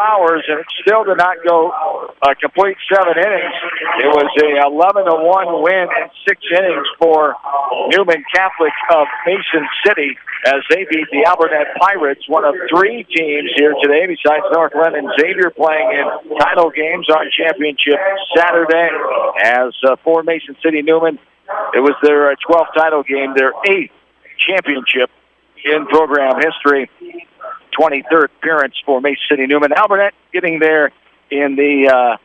hours, and it still did not go a complete 7 innings. It was a 11-1 win in 6 innings for Newman Catholic of Mason City as they beat the Albernet Pirates, one of 3 teams here today besides North Linn and Xavier playing in title games on championship Saturday. As for Mason City Newman, it was their 12th title game, their 8th championship in program history. 23rd appearance for Mason City Newman. Albernet getting there in the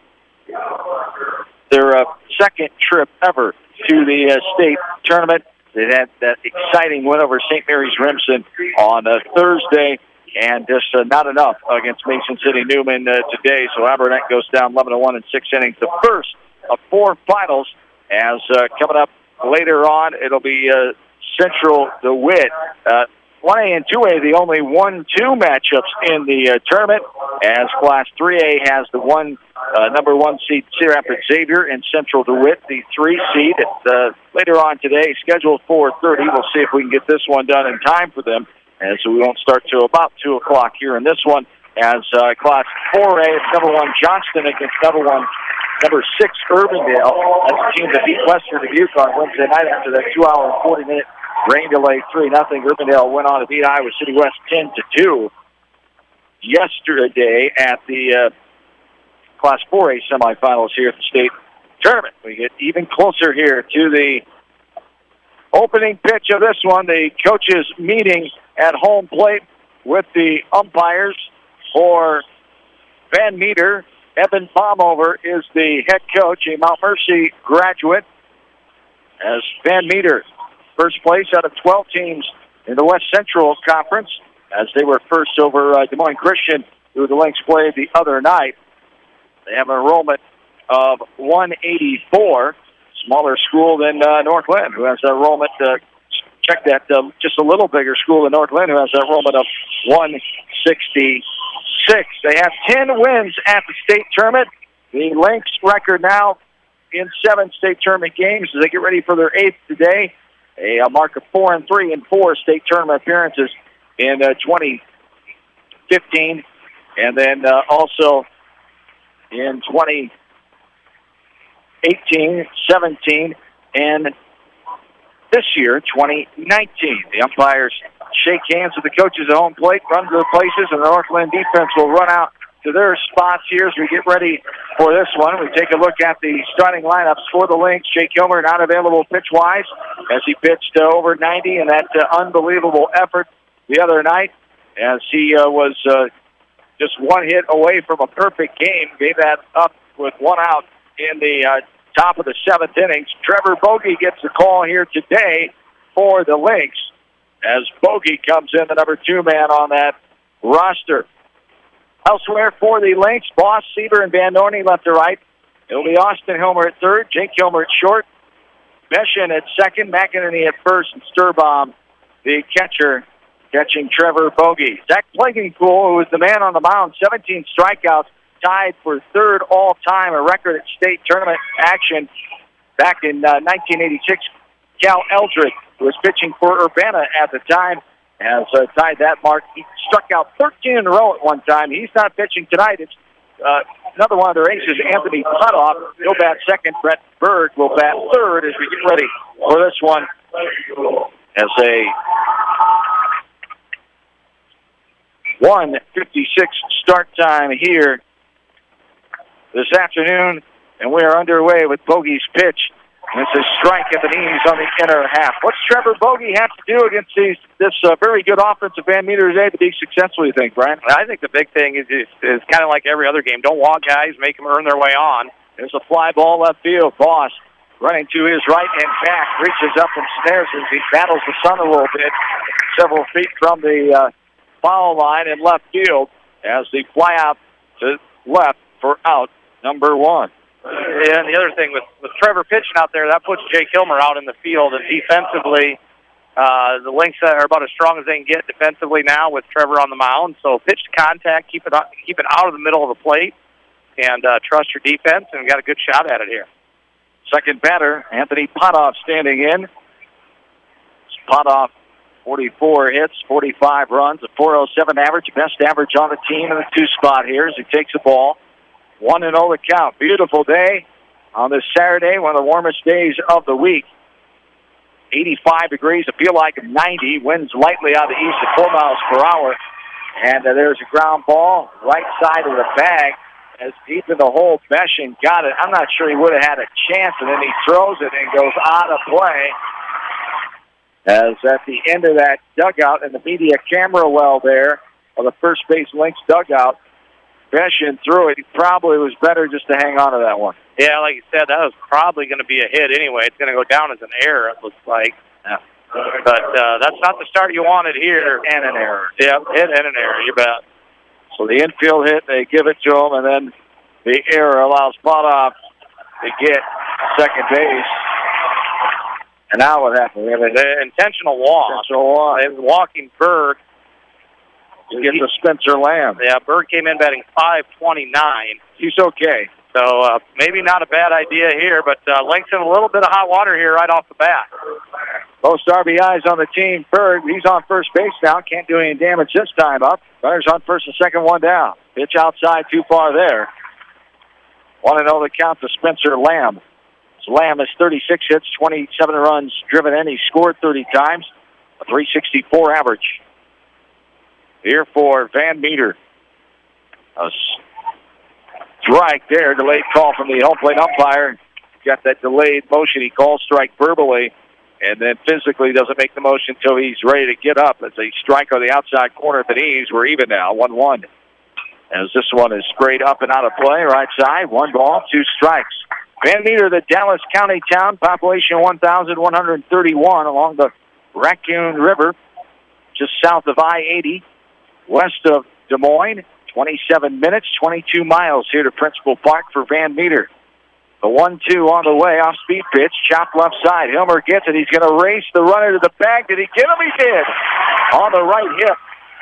their second trip ever to the state tournament. They had that exciting win over St. Mary's Remsen on Thursday, and just not enough against Mason City Newman today. So Albernet goes down 11-1 in 6 innings. The first of 4 finals, as coming up later on, it'll be Central DeWitt. 1A and 2A, the only 1-2 matchups in the tournament, as Class 3A has the number 1 seed Cedar Rapids Xavier and Central DeWitt, the 3 seed. It's later on today, scheduled for 4:30. We'll see if we can get this one done in time for them, as we won't start till about 2 o'clock here in this one. As Class 4A, it's number 1 Johnston against number 6 Urbandale. That's the team that beat Western Dubuque on Wednesday night after that 2-hour and 40-minute rain delay, 3-0. Urbandale went on to beat Iowa City West 10-2 yesterday at the Class 4A semifinals here at the state tournament. We get even closer here to the opening pitch of this one. The coaches meeting at home plate with the umpires for Van Meter. Evan Palmover is the head coach, a Mount Mercy graduate, as Van Meter first place out of 12 teams in the West Central Conference, as they were first over Des Moines Christian, who the Lynx played the other night. They have an enrollment of 184, smaller school than North Linn, who has an enrollment, check that, just a little bigger school than North Linn, who has an enrollment of 166. They have 10 wins at the state tournament. The Lynx record now in 7 state tournament games as they get ready for their 8th today. A mark of 4-3 in 4 state tournament appearances in 2015, and then also in 2018, 17, and this year, 2019. The umpires shake hands with the coaches at home plate, run to their places, and the North Linn defense will run out to their spots here as we get ready for this one. We take a look at the starting lineups for the Lynx. Jake Kilmer not available pitch-wise as he pitched over 90 in that unbelievable effort the other night, as he was just 1 hit away from a perfect game. Gave that up with 1 out in the top of the 7th innings. Trevor Bogey gets the call here today for the Lynx, as Bogey comes in, the number 2 man on that roster. Elsewhere for the Lynx, Boss, Sieber, and Van Dorney left to right. It'll be Austin Hilmer at third, Jake Hilmer at short, Beshin at second, McEnany at first, and Sturbaum, the catcher, catching Trevor Bogey. Zach Plagenpool, who was the man on the mound, 17 strikeouts, tied for 3rd all-time, a record at state tournament action back in 1986. Cal Eldred, who was pitching for Urbana at the time, has tied that mark. He struck out 13 in a row at one time. He's not pitching tonight. It's another one of their aces, Anthony Putoff. He'll bat second. Brett Berg will bat third as we get ready for this one. As a 1:56 start time here this afternoon, and we are underway with Bogey's pitch. It's a strike at the knees on the inner half. What's Trevor Bogey have to do against this very good offensive Van Meter today to be successful, you think, Brian? I think the big thing is kind of like every other game. Don't walk guys, make them earn their way on. There's a fly ball left field. Boss running to his right and back, reaches up and snares as he battles the sun a little bit, several feet from the foul line in left field as they fly out to left for out number 1. Yeah, and the other thing with Trevor pitching out there, that puts Jake Hilmer out in the field, and defensively, the Lynx are about as strong as they can get defensively now with Trevor on the mound. So pitch to contact, keep it out of the middle of the plate, and trust your defense, and got a good shot at it here. Second batter, Anthony Putoff standing in. Putoff 44 hits, 45 runs, a 407 average, best average on the team in the 2 spot here as he takes the ball. 1-0 the count. Beautiful day on this Saturday, one of the warmest days of the week. 85 degrees, it feel like 90. Winds lightly out of the east at 4 miles per hour. And there's a ground ball, right side of the bag, as deep in the hole. Beshin got it. I'm not sure he would have had a chance, and then he throws it and goes out of play. As at the end of that dugout in the media camera well there, of the first base Lynx dugout, Beshin threw it. He probably was better just to hang on to that one. Yeah, like you said, that was probably going to be a hit anyway. It's going to go down as an error, it looks like. Yeah. But that's not the start you wanted here. And an error. Yeah, hit and an error, you bet. So the infield hit, they give it to him, and then the error allows Potoff to get second base. And now what happened? We have the intentional walk. Walking Berg. To get to Spencer Lamb. Yeah, Berg came in batting .529. He's okay. So maybe not a bad idea here, but Lynx in a little bit of hot water here right off the bat. Most RBIs on the team. Berg, he's on first base now. Can't do any damage this time up. Runners on first and second, one down. Pitch outside, too far there. 1-0 the count to Spencer Lamb. So Lamb has 36 hits, 27 runs driven in. He scored 30 times, a .364 average. Here for Van Meter. A strike there. Delayed call from the home plate umpire. Got that delayed motion. He calls strike verbally, and then physically doesn't make the motion until he's ready to get up. It's a strike on the outside corner at the knees. We're even now, 1-1. As this one is sprayed up and out of play, right side, 1 ball, 2 strikes. Van Meter, the Dallas County town, population 1,131 along the Raccoon River, just south of I-80, west of Des Moines. 27 minutes, 22 miles here to Principal Park for Van Meter. The 1-2 on the way, off-speed pitch, chopped left side. Hilmer gets it. He's going to race the runner to the bag. Did he get him? He did. On the right hip.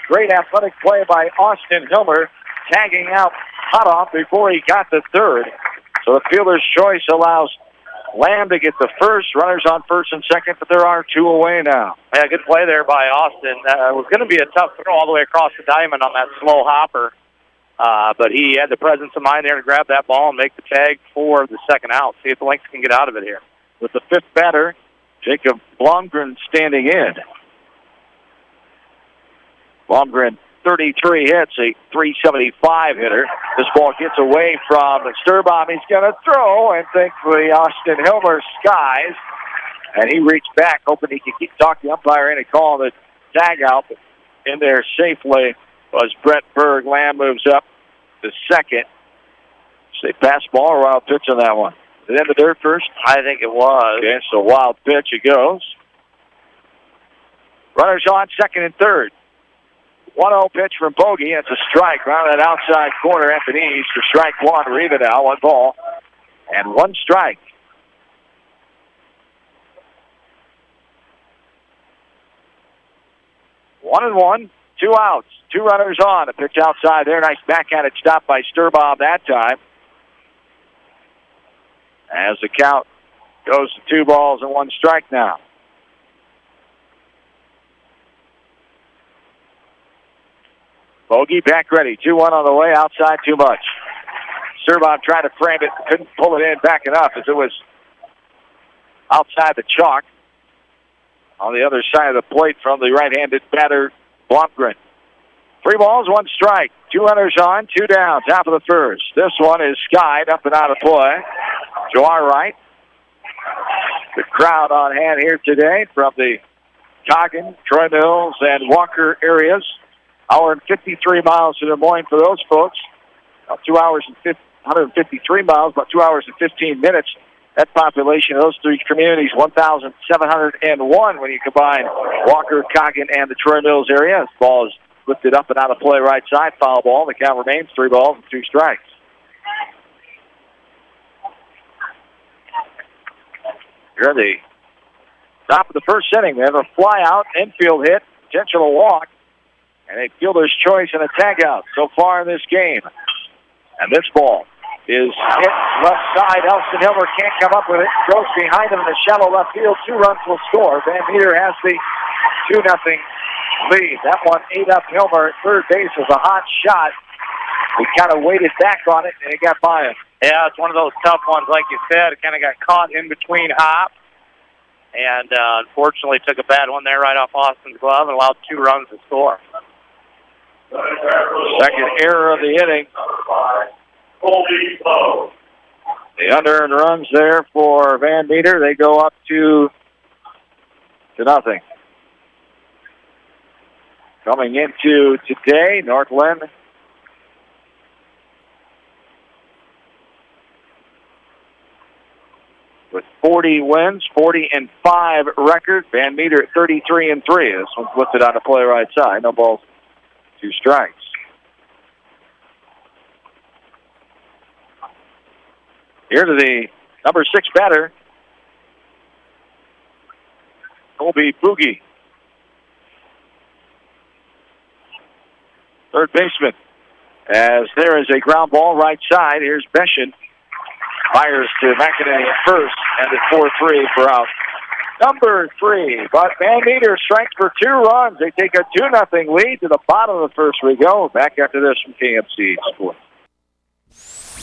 Great athletic play by Austin Hilmer, tagging out Potoff before he got the third. So the fielder's choice allows Lamb to get the first. Runners on first and second, but there are 2 away now. Yeah, good play there by Austin. It was going to be a tough throw all the way across the diamond on that slow hopper. But he had the presence of mind there to grab that ball and make the tag for the second out. See if the Lynx can get out of it here. With the 5th batter, Jacob Blomgren standing in. Blomgren, 33 hits, a .375 hitter. This ball gets away from Sturbaum. He's going to throw, and thankfully Austin Hilmer skies. And he reached back, hoping he could talk the umpire in and call the tag out. But in there safely was Brett Berg. Lamb moves up to second. Say pass ball or wild pitch on that one? Is it in the dirt first? I think it was. Okay, so wild pitch it goes. Runners on second and third. 1-0 pitch from Bogey. It's a strike around that outside corner at the knees for strike 1. We're even now, 1 ball and 1 strike. One and 1, 2 outs, 2 runners on. A pitch outside there. Nice backhanded stop by Sturbaum that time. As the count goes to 2 balls and 1 strike now. Bogey back ready. 2-1 on the way. Outside too much. Sturbaum tried to frame it. Couldn't pull it in back enough as it was outside the chalk. On the other side of the plate from the right-handed batter, Blomgren. 3 balls, 1 strike. 2 runners on, 2 down. Top of the first. This one is skied up and out of play. To our right. The crowd on hand here today from the Coggin, Troy Mills, and Walker areas. Hour and 53 miles to Des Moines for those folks. About 2 hours and 153 miles, about 2 hours and 15 minutes. That population of those 3 communities, 1,701 when you combine Walker, Coggin, and the Troy Mills area. This ball is lifted up and out of play right side. Foul ball. The count remains 3 balls and 2 strikes. Here at the top of the first inning, we have a fly-out, infield hit, intentional walk, and a fielder's choice and a tag-out so far in this game. And this ball is hit left side. Elston Hilmer can't come up with it. Goes behind him in the shallow left field. 2 runs will score. Van Meter has the 2-0 lead. That one ate up Hilmer at third base as a hot shot. He kind of waited back on it, and it got by him. Yeah, it's one of those tough ones, like you said. It kind of got caught in between hops, and unfortunately took a bad one there right off Austin's glove and allowed 2 runs to score. Second error of the inning. The unearned runs there for Van Meter. They go up to 0. Coming into today, North Linn with 40 wins, 40-5 record. Van Meter at 33-3. This one's lifted on the play right side. No balls, 2 strikes. Here to the number 6 batter, Colby Boogie. Third baseman. As there is a ground ball right side. Here's Beshin. Fires to McEnany at first, and at 4-3 for out. Number 3, but Van Meter strikes for 2 runs. They take a 2-0 lead. To the bottom of the first we go. Back after this from KMC Sports.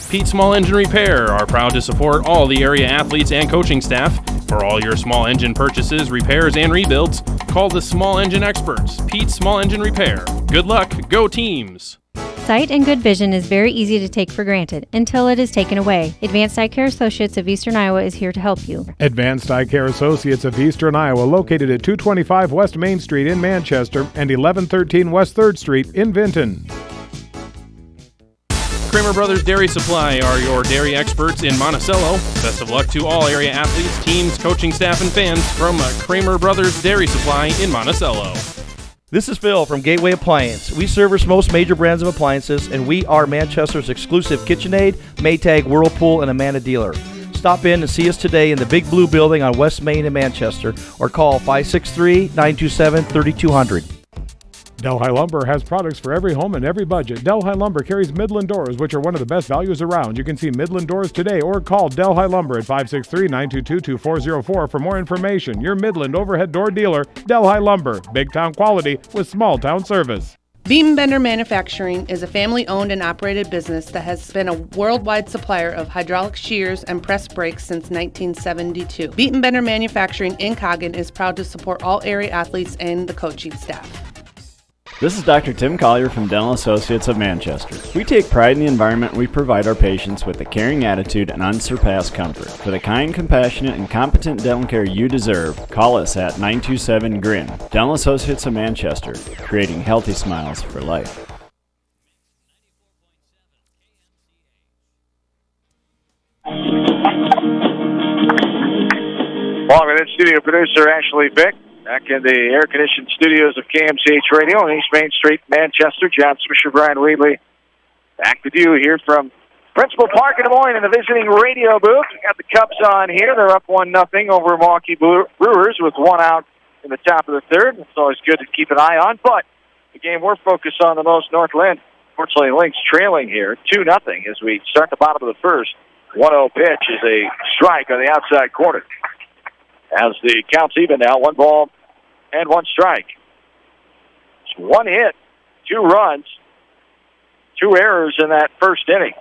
Pete Small Engine Repair are proud to support all the area athletes and coaching staff. For all your small engine purchases, repairs, and rebuilds, call the Small Engine Experts, Pete Small Engine Repair. Good luck, go teams! Sight and good vision is very easy to take for granted until it is taken away. Advanced Eye Care Associates of Eastern Iowa is here to help you. Advanced Eye Care Associates of Eastern Iowa, located at 225 West Main Street in Manchester and 1113 West 3rd Street in Vinton. Kramer Brothers Dairy Supply are your dairy experts in Monticello. Best of luck to all area athletes, teams, coaching staff, and fans from Kramer Brothers Dairy Supply in Monticello. This is Phil from Gateway Appliance. We service most major brands of appliances, and we are Manchester's exclusive KitchenAid, Maytag, Whirlpool, and Amana dealer. Stop in and see us today in the Big Blue Building on West Main in Manchester, or call 563-927-3200. Delhi Lumber has products for every home and every budget. Delhi Lumber carries Midland doors, which are one of the best values around. You can see Midland doors today or call Delhi Lumber at 563-922-2404 for more information. Your Midland overhead door dealer, Delhi Lumber. Big town quality with small town service. Beaton Bender Manufacturing is a family-owned and operated business that has been a worldwide supplier of hydraulic shears and press brakes since 1972. Beaton Bender Manufacturing in Coggan is proud to support all area athletes and the coaching staff. This is Dr. Tim Collier from Dental Associates of Manchester. We take pride in the environment we provide our patients with a caring attitude and unsurpassed comfort. For the kind, compassionate, and competent dental care you deserve, call us at 927-GRIN. Dental Associates of Manchester, creating healthy smiles for life. Along with studio producer Ashley Bick. Back in the air-conditioned studios of KMCH Radio on East Main Street, Manchester. John Swisher, Brian Wheatley. Back with you here from Principal Park in Des Moines in the visiting radio booth. We got the Cubs on here. They're up 1-0 over Milwaukee Brewers with 1 out in the top of the third. It's always good to keep an eye on, but the game we're focused on the most, North Linn. Fortunately, Link's trailing here 2-0 as we start the bottom of the first. 1-0 pitch is a strike on the outside corner. As the count's even now, 1 ball and 1 strike. It's 1 hit, 2 runs, 2 errors in that first inning.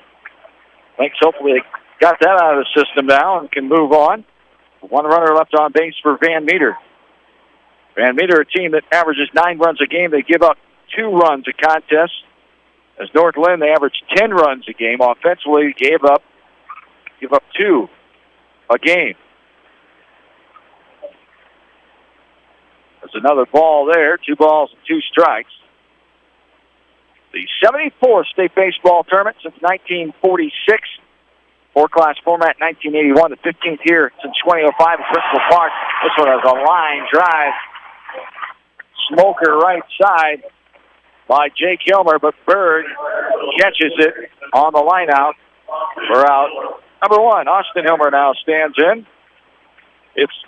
Thanks, hopefully they got that out of the system now and can move on. 1 runner left on base for Van Meter. Van Meter, a team that averages 9 runs a game. They give up 2 runs a contest. As North Linn, they average 10 runs a game. Offensively, give up 2 a game. There's another ball there. 2 balls and 2 strikes. The 74th state baseball tournament since 1946. 4-class format, 1981. The 15th here since 2005 in Principal Park. This one has a line drive. Smoker right side by Jake Hilmer, but Berg catches it on the line out. We're out. Number 1, Austin Hilmer now stands in. It's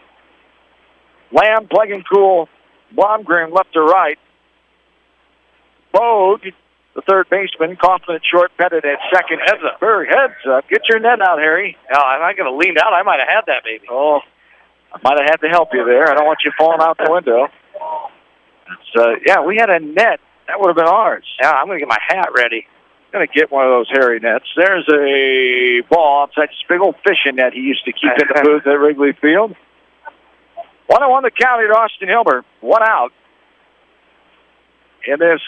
Lamb, Plegencool, Blomgren left to right. Bogue, the third baseman, Coughlin at short, Pettit at second. Heads up. Berg, heads up. Get your net out, Harry. No, I'm not going to lean out. I might have had that, baby. Oh, I might have had to help you there. I don't want you falling out the window. We had a net. That would have been ours. Yeah, I'm going to get my hat ready. Going to get one of those hairy nets. There's a ball outside this big old fishing net he used to keep in the booth at Wrigley Field. 1-1 the count at Austin Hilmer. 1 out in this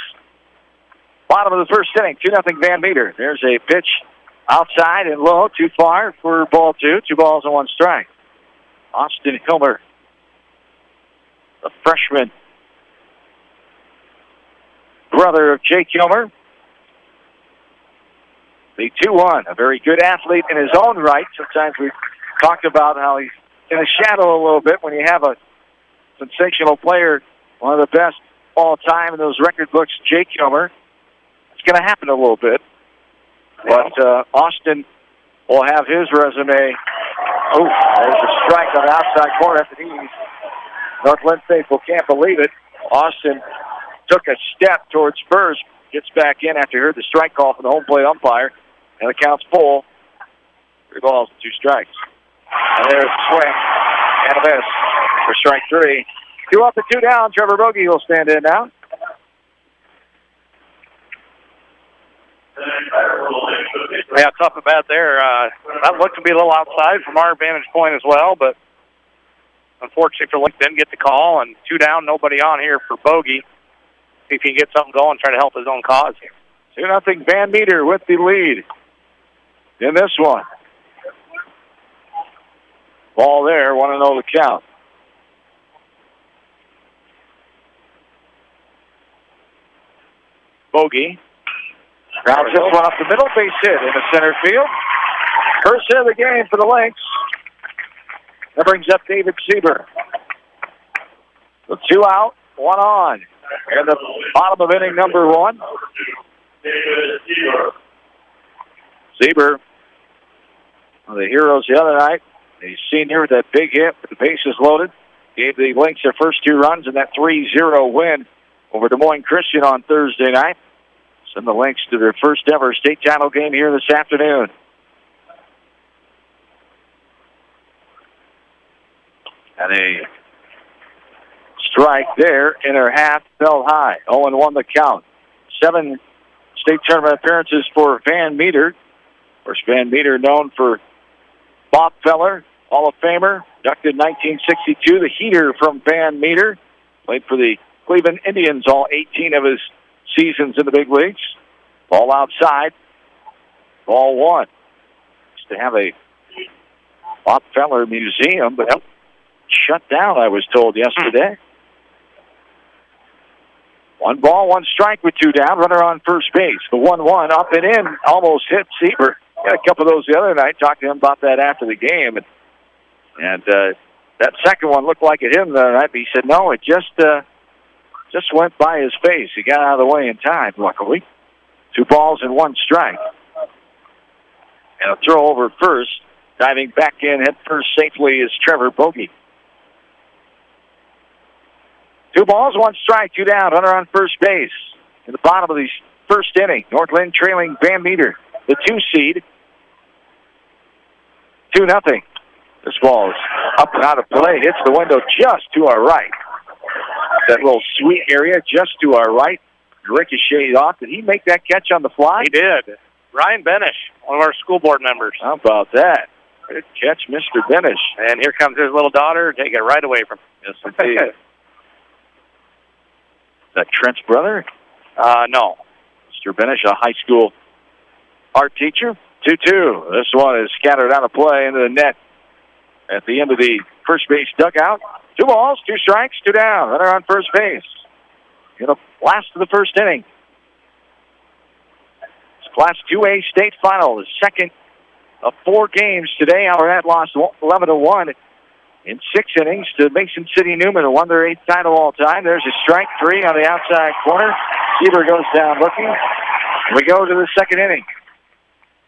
bottom of the first inning. 2-0 Van Meter. There's a pitch outside and low, too far for ball 2. 2 balls and 1 strike. Austin Hilmer, the freshman brother of Jake Hilmer. The 2-1, a very good athlete in his own right. Sometimes we've talked about how he's in the shadow a little bit when you have a sensational player, one of the best all time in those record books, Jake Hilmer. It's going to happen a little bit. But Austin will have his resume. Oh, there's a strike on the outside corner at the knees. North Linn faithful can't believe it. Austin took a step towards first, gets back in after he heard the strike call from the home plate umpire, and the count's full. 3 balls and 2 strikes. And there's a swing and a miss for strike 3. 2 up and 2 down. Trevor Bogey will stand in now. Yeah, tough at bat there. That looked to be a little outside from our vantage point as well, but unfortunately for Linn, didn't get the call, and 2 down, nobody on here for Bogey. See if he can get something going, try to help his own cause here. 2-0 Van Meter with the lead in this one. Ball there, 1-0 the count. Bogey grounds this one up the middle, base hit in the center field. First hit of the game for the Lynx. That brings up David Sieber. The 2 out, 1 on. And the bottom of inning number 1. Sieber, one of the heroes the other night. He's senior with that big hit with the bases loaded. Gave the Lynx their first 2 runs in that 3-0 win over Des Moines Christian on Thursday night. Send the Lynx to their first ever state title game here this afternoon. And a strike there in her half, fell high. 0-1 the count. 7 state tournament appearances for Van Meter. Of course, Van Meter known for Bob Feller, Hall of Famer, inducted in 1962, the heater from Van Meter. Played for the Cleveland Indians all 18 of his seasons in the big leagues. Ball outside. Ball 1. Used to have a Bob Feller museum, but shut down, I was told yesterday. 1 ball, 1 strike with 2 down. Runner on first base. The 1-1 up and in. Almost hit Sieber. Got a couple of those the other night. Talked to him about that after the game. And that second one looked like it hit him the other night, but he said, no, it just went by his face. He got out of the way in time, luckily. 2 balls and 1 strike. And a throw over first. Diving back in head first safely is Trevor Bogey. 2 balls, 1 strike, 2 down. Runner on first base. In the bottom of the first inning, North Linn trailing Van Meter, the 2 seed. 2-0. This ball is up and out of play. Hits the window just to our right. That little sweet area just to our right. Ricocheted off. Did he make that catch on the fly? He did. Ryan Benish, one of our school board members. How about that? Good catch, Mr. Benish. And here comes his little daughter. Take it right away from him. Yes, indeed. Is that Trent's brother? No. Mr. Benish, a high school art teacher. 2-2. This one is scattered out of play into the net at the end of the first base dugout. 2 balls, 2 strikes, 2 down. Runner on first base. In the last of the first inning. It's Class 2A state final, the second of 4 games today. Alvarette lost 11-1 in 6 innings to Mason City Newman, who won their 8th title all time. There's a strike 3 on the outside corner. Sieber goes down looking. We go to the second inning.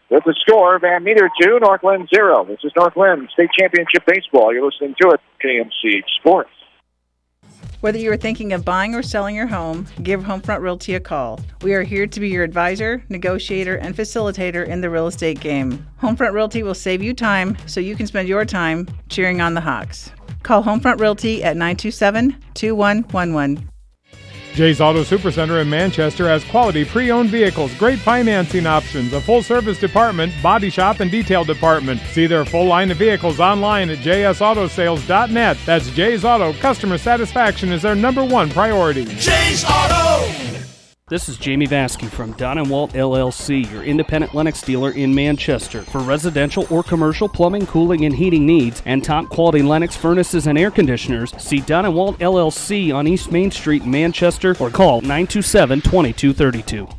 With the score, Van Meter 2, North Linn 0. This is North Linn State Championship Baseball. You're listening to it, KMC Sports. Whether you are thinking of buying or selling your home, give Homefront Realty a call. We are here to be your advisor, negotiator, and facilitator in the real estate game. Homefront Realty will save you time so you can spend your time cheering on the Hawks. Call Homefront Realty at 927-2111. Jay's Auto Supercenter in Manchester has quality pre-owned vehicles, great financing options, a full-service department, body shop, and detail department. See their full line of vehicles online at jsautosales.net. That's Jay's Auto. Customer satisfaction is their #1 priority. Jay's Auto! This is Jamie Vasky from Don & Walt LLC, your independent Lennox dealer in Manchester. For residential or commercial plumbing, cooling, and heating needs, and top-quality Lennox furnaces and air conditioners, see Don & Walt LLC on East Main Street in Manchester or call 927-2232.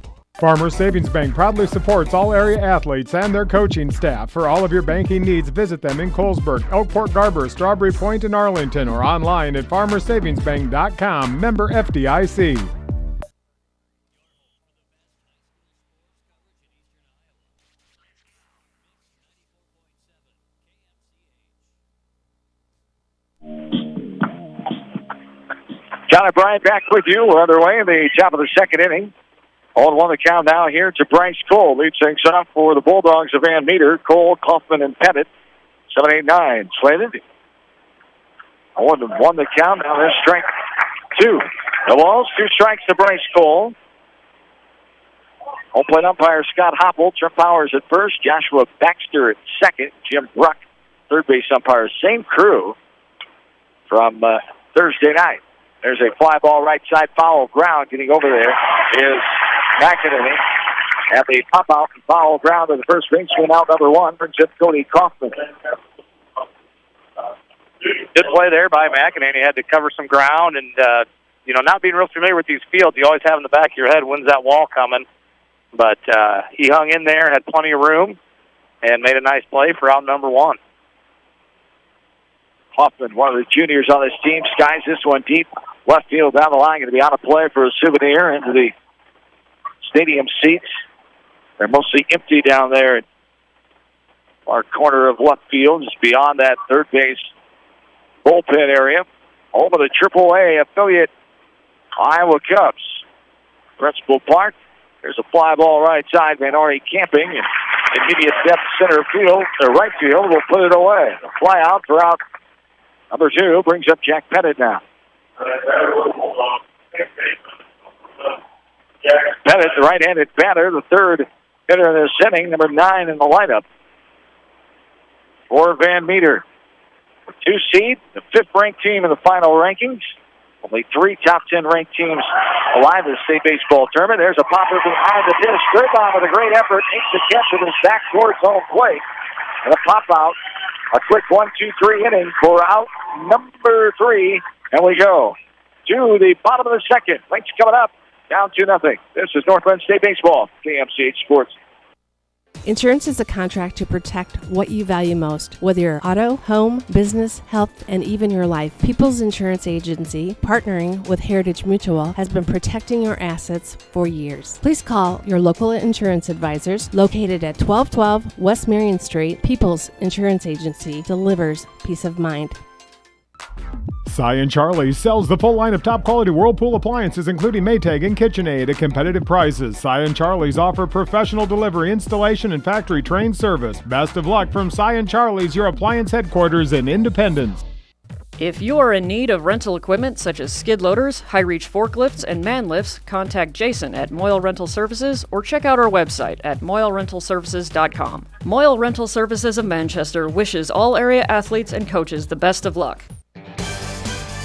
Farmers Savings Bank proudly supports all area athletes and their coaching staff. For all of your banking needs, visit them in Colesburg, Elkport Garber, Strawberry Point, and Arlington, or online at farmersavingsbank.com. Member FDIC. John and Brian back with you. We're underway in the top of the second inning. 0-1 the count now here to Bryce Cole. Leads things off for the Bulldogs of Van Meter. Cole, Kaufman, and Pettit. 7-8-9. Slated. 0-1 the count. Now there's strike 2. The balls, 2 strikes to Bryce Cole. Home plate umpire Scott Hopple. Trip Powers at first. Joshua Baxter at second. Jim Bruck, third base umpire. Same crew from Thursday night. There's a fly ball right side foul ground. Getting over there is McEnany. At the pop out and foul ground to the first baseman out #1 brings up Cody Kaufman. Good play there by McEnany. Had to cover some ground, and not being real familiar with these fields, you always have in the back of your head, when's that wall coming? But he hung in there, had plenty of room, and made a nice play for out #1. Hoffman, one of the juniors on this team, skies this one deep left field down the line. Going to be on a play for a souvenir into the stadium seats. They're mostly empty down there in our corner of left field, just beyond that third base bullpen area. Home of the AAA affiliate Iowa Cubs. Principal Park. There's a fly ball right side. Manori camping. And immediate depth center field, or right field, will put it away. The fly out for out #2 brings up Jack Pettit now. Pettit, the right-handed batter, the third hitter in this inning, #9 in the lineup for Van Meter. The 2 seed, the 5th-ranked team in the final rankings. Only 3 top 10 ranked teams alive in the state baseball tournament. There's a popper behind the dish. Straight on with a great effort. Makes the catch with his back towards home plate. And a pop out. A quick 1-2-3 inning for out #3. And we go to the bottom of the second. Lynx coming up. Down 2-0. This is Northland State Baseball. KMCH Sports. Insurance is a contract to protect what you value most, whether you're auto, home, business, health, and even your life. People's Insurance Agency, partnering with Heritage Mutual, has been protecting your assets for years. Please call your local insurance advisors located at 1212 West Marion Street. People's Insurance Agency delivers peace of mind. Cy and Charlie sells the full line of top-quality Whirlpool appliances, including Maytag and KitchenAid, at competitive prices. Cy and Charlie's offer professional delivery, installation, and factory-trained service. Best of luck from Cy and Charlie's, your appliance headquarters in Independence. If you are in need of rental equipment such as skid loaders, high-reach forklifts, and man lifts, contact Jason at Moyle Rental Services or check out our website at moylerentalservices.com. Moyle Rental Services of Manchester wishes all area athletes and coaches the best of luck.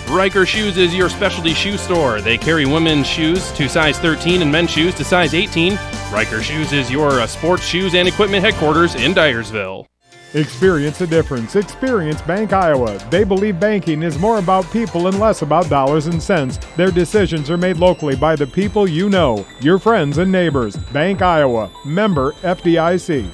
Riker Shoes is your specialty shoe store. They carry women's shoes to size 13 and men's shoes to size 18. Riker Shoes is your sports shoes and equipment headquarters in Dyersville. Experience the difference. Experience Bank Iowa. They believe banking is more about people and less about dollars and cents. Their decisions are made locally by the people you know, your friends and neighbors. Bank Iowa. Member FDIC.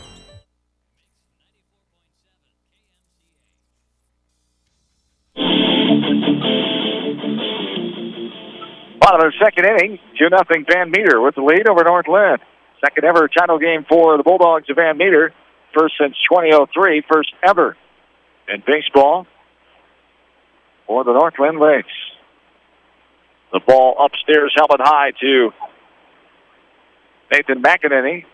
Bottom of the second inning, 2-0 Van Meter with the lead over North Linn. Second ever title game for the Bulldogs of Van Meter. First since 2003, first ever in baseball for the North Linn Lynx. The ball upstairs, helmet high to Nathan McEnany.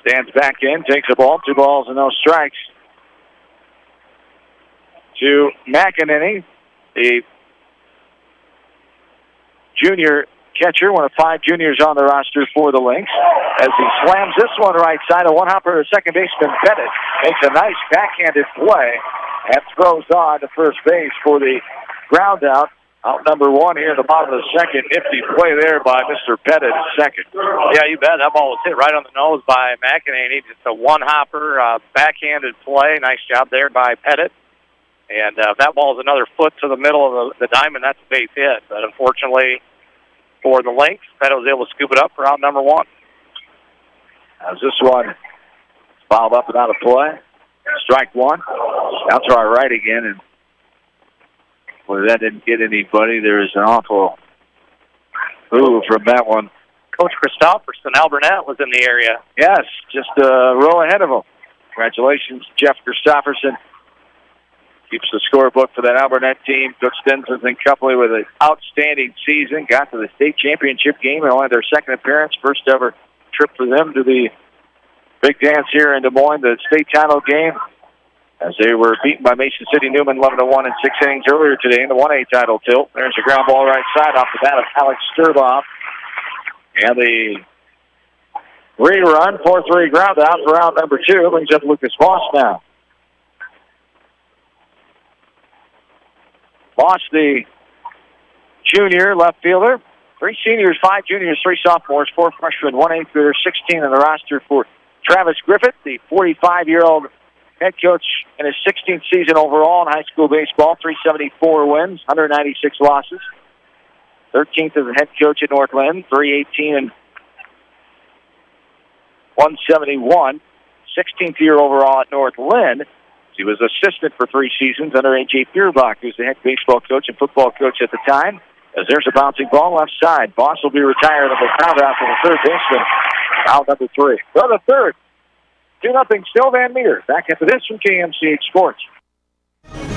Stands back in, takes the ball, 2 balls and no strikes. To McEnany, the junior catcher, one of 5 juniors on the roster for the Lynx, as he slams this one right side. A one-hopper to second baseman Pettit makes a nice backhanded play and throws on to first base for the ground out. Out number 1 here in the bottom of the second. Nifty play there by Mr. Pettit at second. Yeah, you bet. That ball was hit right on the nose by McEnany. Just a one-hopper, backhanded play. Nice job there by Pettit. And that ball is another foot to the middle of the diamond. That's a base hit. But unfortunately for the Lynx, Pettit was able to scoop it up for out number 1. As this one fouled up and out of play. Strike 1. Down to our right again, and well, that didn't get anybody. There's an awful move from that one. Coach Christopherson, Alburnett, was in the area. Yes, just a row ahead of him. Congratulations, Jeff Christopherson. Keeps the scorebook for that Alburnett team. Coach Stenson's and Copley with an outstanding season. Got to the state championship game and only their second appearance. First ever trip for them to the big dance here in Des Moines, the state title game, as they were beaten by Mason City Newman 11-1 in 6 innings earlier today in the 1A title tilt. There's a ground ball right side off the bat of Alex Sturbaugh. And the rerun, 4-3 ground out for out number 2. Brings up Lucas Moss now. Moss, the junior left fielder. 3 seniors, 5 juniors, 3 sophomores, 4 freshmen, 1 eighth grader, 16 in the roster for Travis Griffith, the 45-year-old head coach in his 16th season overall in high school baseball. 374 wins, 196 losses. 13th as a head coach at North Linn, 318 and 171. 16th year overall at North Linn. He was assistant for 3 seasons under A.J. Feuerbach, who's the head baseball coach and football coach at the time. As there's a bouncing ball left side. Boss will be retired and will count out for the third baseman. Out number 3. Go to third. 2-0 still Van Meter. Back after this from KMCH Sports.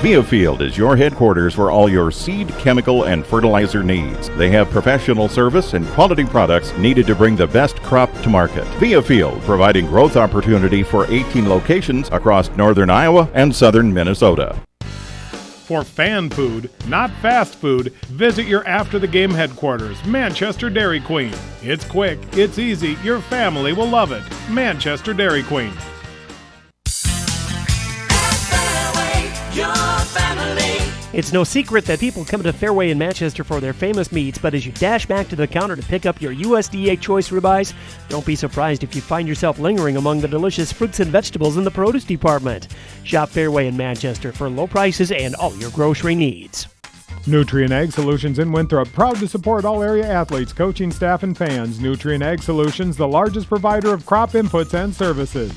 Viafield is your headquarters for all your seed, chemical, and fertilizer needs. They have professional service and quality products needed to bring the best crop to market. Viafield, providing growth opportunity for 18 locations across northern Iowa and southern Minnesota. For fan food, not fast food, visit your after-the-game headquarters, Manchester Dairy Queen. It's quick, it's easy, your family will love it. Manchester Dairy Queen. It's no secret that people come to Fairway in Manchester for their famous meats, but as you dash back to the counter to pick up your USDA choice ribeyes, don't be surprised if you find yourself lingering among the delicious fruits and vegetables in the produce department. Shop Fairway in Manchester for low prices and all your grocery needs. Nutrient Ag Solutions in Winthrop, proud to support all area athletes, coaching staff, and fans. Nutrient Ag Solutions, the largest provider of crop inputs and services.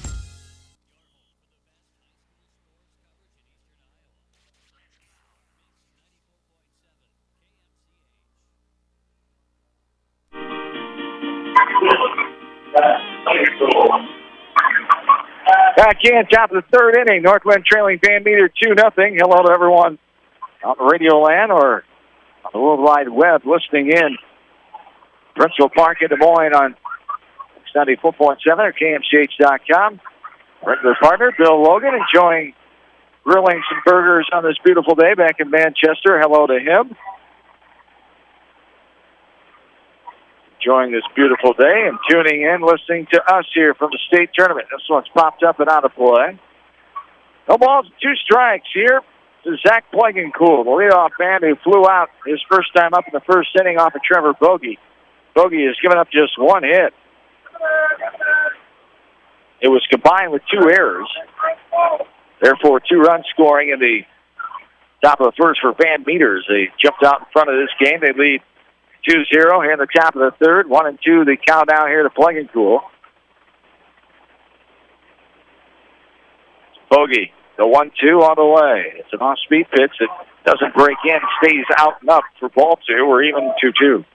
Back in, top of the third inning. North Linn trailing Van Meter 2-0. Hello to everyone on the radio land or on the World Wide Web listening in. Principal Park in Des Moines on 94.7 or KMCH.com. Regular partner, Bill Logan, enjoying grilling some burgers on this beautiful day back in Manchester. Hello to him. Enjoying this beautiful day and tuning in, listening to us here from the state tournament. This one's popped up and out of play. No balls, 2 strikes here to Zach Plegencool, the leadoff man who flew out his first time up in the first inning off of Trevor Bogey. Bogey has given up just 1 hit. It was combined with 2 errors. Therefore, 2-run scoring in the top of the first for Van Meters. They jumped out in front of this game. They lead 2-0 here in the top of the third. 1-2 the countdown here to Plegencool. Bogey, the 1-2 on the way. It's an off-speed pitch that doesn't break in, stays out and up for ball 2. We're even 2-2.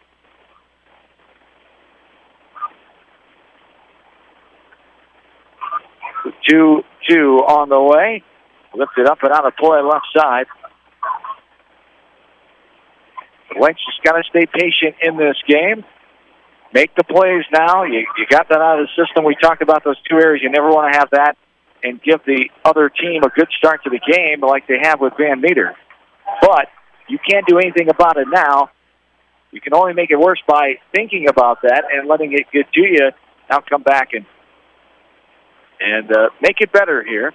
The 2-2 on the way. Lifted up and out of play left side. The Lynx just got to stay patient in this game. Make the plays now. You got that out of the system. We talked about those 2 errors. You never want to have that and give the other team a good start to the game like they have with Van Meter. But you can't do anything about it now. You can only make it worse by thinking about that and letting it get to you. Now come back and make it better here.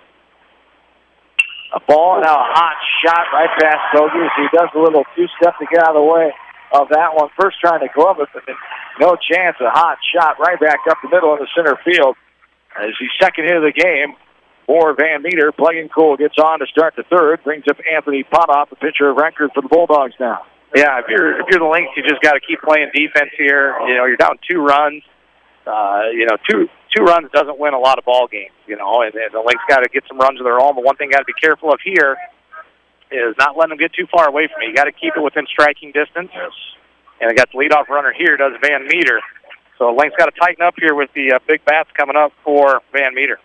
A ball, now a hot shot right past Bogey as he does a little two-step to get out of the way of that one. First trying to glove it, but then no chance. A hot shot right back up the middle in the center field. As the second hit of the game for Van Meter. Playing cool gets on to start the third. Brings up Anthony Potoff, the pitcher of record for the Bulldogs now. Yeah, if you're the Lynx, you just got to keep playing defense here. You know, you're down 2 runs. Two runs doesn't win a lot of ball games, and the Lynx got to get some runs of their own. But one thing got to be careful of here is not letting them get too far away from you. You got to keep it within striking distance. Yes. And I got the leadoff runner here, does Van Meter. So Lynx got to tighten up here with the big bats coming up for Van Meter.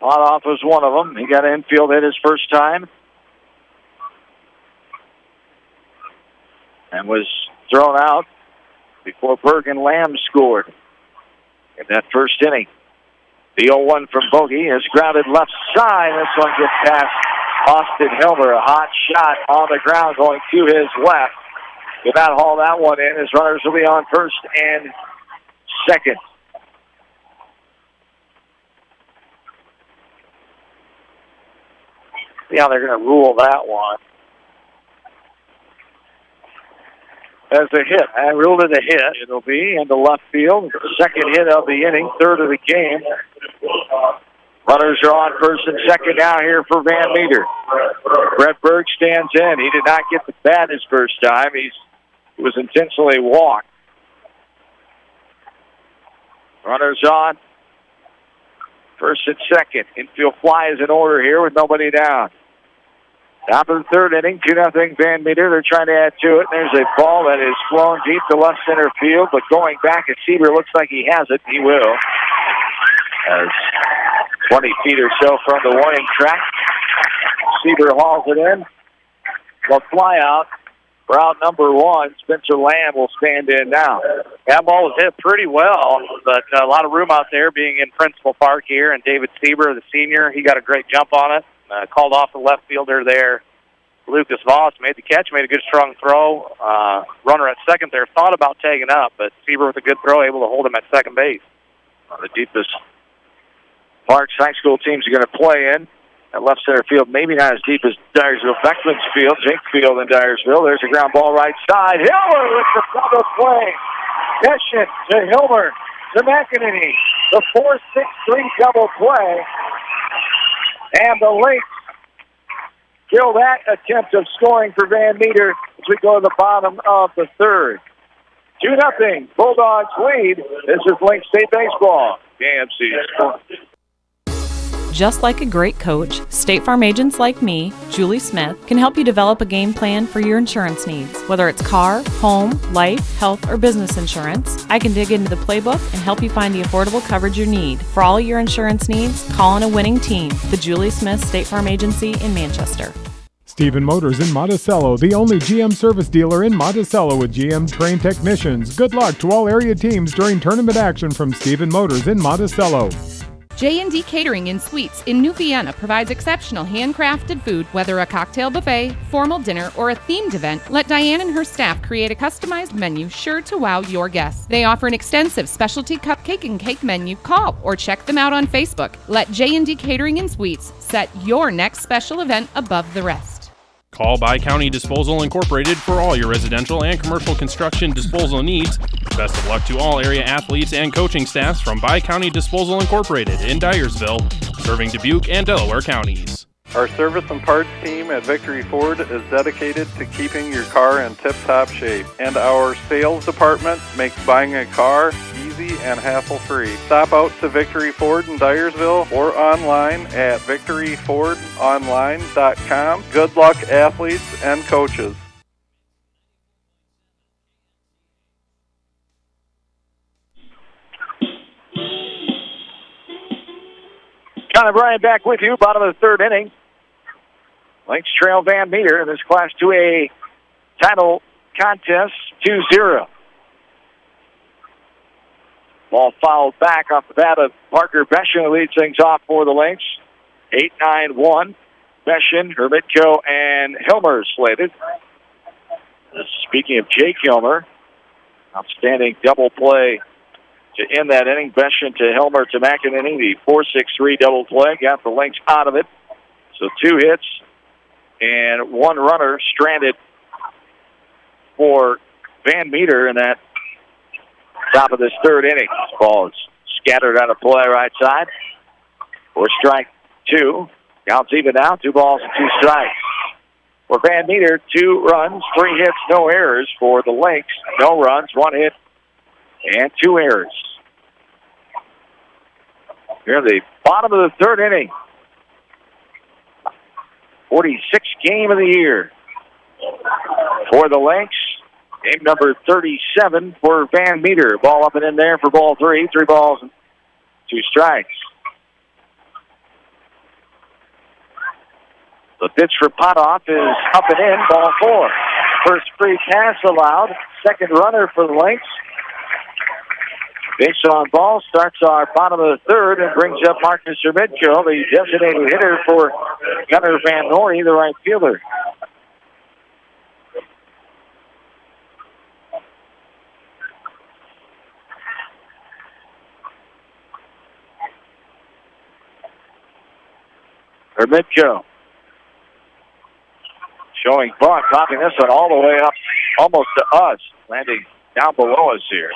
Potoff was one of them. He got an infield hit his first time. And was thrown out before Bergen Lamb scored in that first inning. The 0-1 from Bogey is grounded left side. This one gets past Austin Hilmer. A hot shot on the ground going to his left. Did not haul that one in. His runners will be on first and second. See how they're going to rule that one. As a hit. I ruled it a hit. It'll be in the left field. Second hit of the inning, third of the game. Runners are on first and second now here for Van Meter. Brett Berg stands in. He did not get the bat his first time. He was intentionally walked. Runners on first and second. Infield fly is in order here with nobody down. Top of the third inning, 2-0 Van Meter. They're trying to add to it. There's a ball that is flown deep to left center field, but going back, a Seaver looks like he has it. He will. As 20 feet or so from the warning track, Seaver hauls it in. The fly out. For out number 1, Spencer Lamb will stand in now. That ball was hit pretty well, but a lot of room out there being in Principal Park here. And David Seaver, the senior, he got a great jump on it. Called off the left fielder there. Lucas Voss made the catch, made a good strong throw. Runner at second there thought about tagging up, but Seaver with a good throw able to hold him at second base. The deepest Parks High School teams are going to play in. At left center field, maybe not as deep as Dyersville. Beckman's field, Jake Field in Dyersville. There's a ground ball right side. Hilmer with the double play. Keshin to Hilmer to McEnany. The 4-6-3 double play. And the Lynx kill that attempt of scoring for Van Meter as we go to the bottom of the third. 2-0. Bulldogs lead. This is Lynx State Baseball. KMC. Just like a great coach, State Farm agents like me, Julie Smith, can help you develop a game plan for your insurance needs. Whether it's car, home, life, health, or business insurance, I can dig into the playbook and help you find the affordable coverage you need. For all your insurance needs, call on a winning team, the Julie Smith State Farm Agency in Manchester. Stephen Motors in Monticello, the only GM service dealer in Monticello with GM trained technicians. Good luck to all area teams during tournament action from Stephen Motors in Monticello. J&D Catering and Suites in New Vienna provides exceptional handcrafted food, whether a cocktail buffet, formal dinner, or a themed event. Let Diane and her staff create a customized menu sure to wow your guests. They offer an extensive specialty cupcake and cake menu. Call or check them out on Facebook. Let J&D Catering and Suites set your next special event above the rest. Call Bi-County Disposal Incorporated for all your residential and commercial construction disposal needs. Best of luck to all area athletes and coaching staffs from Bi-County Disposal Incorporated in Dyersville, serving Dubuque and Delaware counties. Our service and parts team at Victory Ford is dedicated to keeping your car in tip-top shape, and our sales department makes buying a car easy and hassle-free. Stop out to Victory Ford in Dyersville or online at victoryfordonline.com. Good luck, athletes and coaches. Connor Bryan back with you, bottom of the third inning. Lynx trail Van Meter in this Class 2A title contest 2-0. Ball fouled back off the bat of Parker Beshin, who leads things off for the Lynx. 8-9-1. Beshin, Hermitko, and Hilmer slated. Speaking of Jake Hilmer, Outstanding double play to end that inning. Besham to Helmer to McEnany. The 4-6-3 double play got the Lynx out of it. So 2 hits and 1 runner stranded for Van Meter in that top of this 3rd inning. This ball is scattered out of play right side. For strike 2. Counts even now. 2 balls and 2 strikes. For Van Meter, 2 runs, 3 hits, no errors. For the Lynx, no runs, 1 hit, and 2 errors. Here at the bottom of the 3rd inning. 46th game of the year for the Lynx. Game number 37 for Van Meter. Ball up and in there for ball 3. 3 balls and 2 strikes. The pitch for Potoff is up and in, ball 4. First free pass allowed. Second runner for the Lynx. Base on ball starts our bottom of the 3rd and brings up Marcus Hermitko, the designated hitter for Gunnar Van Noy, the right fielder. Hermitko showing bunt, popping this one all the way up almost to us, landing down below us here.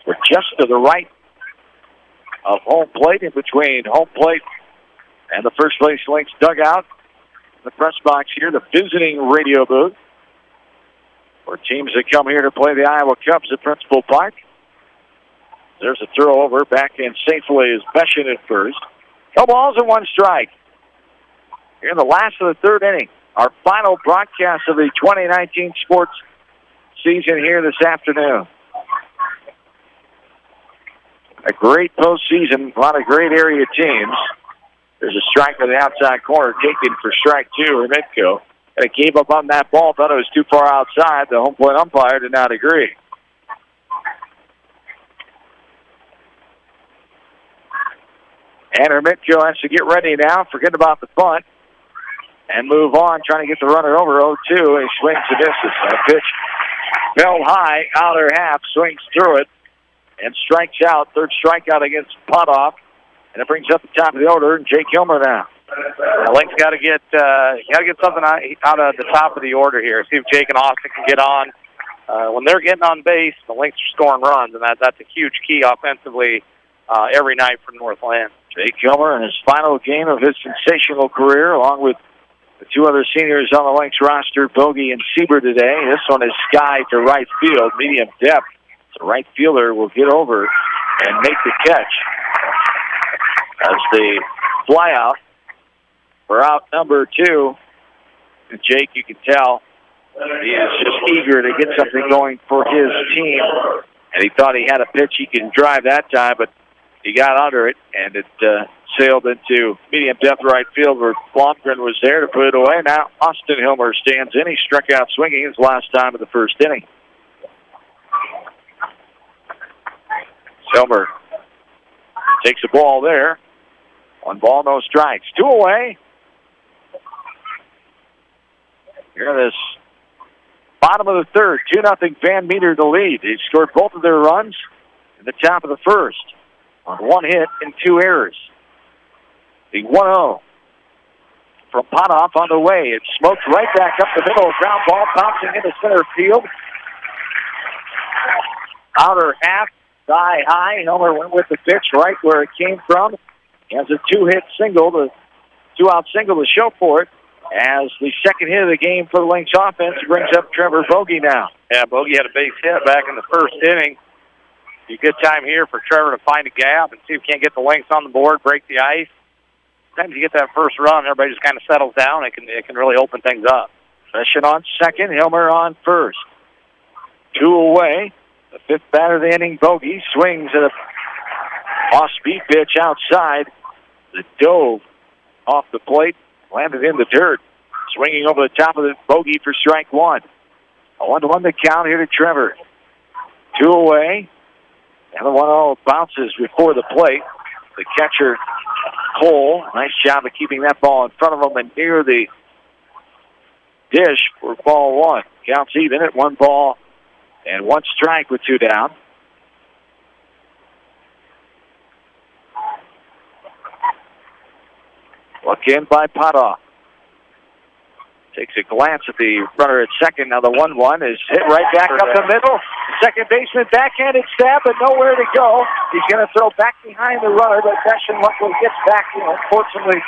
We're just to the right of home plate, in between home plate and the first base Lynx dugout. The press box here, the visiting radio booth for teams that come here to play the Iowa Cubs at Principal Park. There's a throw over, back in safely is Besham at first. No balls and 1 strike. Here in the last of the 3rd inning, our final broadcast of the 2019 sports season here this afternoon. A great postseason, a lot of great area teams. There's a strike to the outside corner taken for strike 2, Hermitko. And it gave up on that ball, thought it was too far outside. The home plate umpire did not agree. And Hermitko has to get ready now, forget about the bunt, and move on, trying to get the runner over 0-2. He swings and misses. That pitch fell high, outer half, swings through it, and strikes out. 3rd strikeout against Potoff, and it brings up the top of the order. And Jake Hilmer now. Lynx got to get something out of the top of the order here. See if Jake and Austin can get on. When they're getting on base, the Lynx are scoring runs, and that's a huge key offensively every night for Northland. Jake Hilmer in his final game of his sensational career, along with the 2 other seniors on the Lynx roster, Bogey and Sieber today. This one is sky to right field, medium depth. The right fielder will get over and make the catch. As the flyout for out number 2. And Jake, you can tell, he is just eager to get something going for his team. And he thought he had a pitch he could drive that time, but he got under it, and it sailed into medium depth right field where Blomgren was there to put it away. Now Austin Hilmer stands in. He struck out swinging his last time of the 1st inning. Hilmer takes the ball there. 1 ball, no strikes. 2 away. Here in this bottom of the 3rd, 2-0 Van Meter to lead. They scored both of their runs in the top of the 1st on 1 hit and 2 errors. The 1-0 from Potoff on the way. It smoked right back up the middle. Ground ball bouncing into center field. Outer half, thigh high. Hilmer went with the pitch right where it came from. He has a 2-hit single, the 2-out single to show for it. As the 2nd hit of the game for the Lynx offense, brings up Trevor Bogey now. Yeah, Bogey had a base hit back in the 1st inning. Be a good time here for Trevor to find a gap and see if he can't get the Lynx on the board, break the ice. Sometimes you get that first run, everybody just kind of settles down. It can really open things up. Session on 2nd, Hilmer on 1st. 2 away. The 5th batter of the inning, Bogey swings at a off-speed pitch outside. The dove off the plate, landed in the dirt. Swinging over the top of the Bogey for strike 1. A 1-1 to count here to Trevor. 2 away. And the 1-0 bounces before the plate. The catcher, Cole, nice job of keeping that ball in front of him and near the dish for ball one. Counts even at 1 ball and 1 strike with 2 down. Look in by Potoff. Takes a glance at the runner at second. Now the 1-1 is hit right back up the middle. Second baseman backhanded stab, but nowhere to go. He's going to throw back behind the runner, but Gresham luckily gets back. Unfortunately,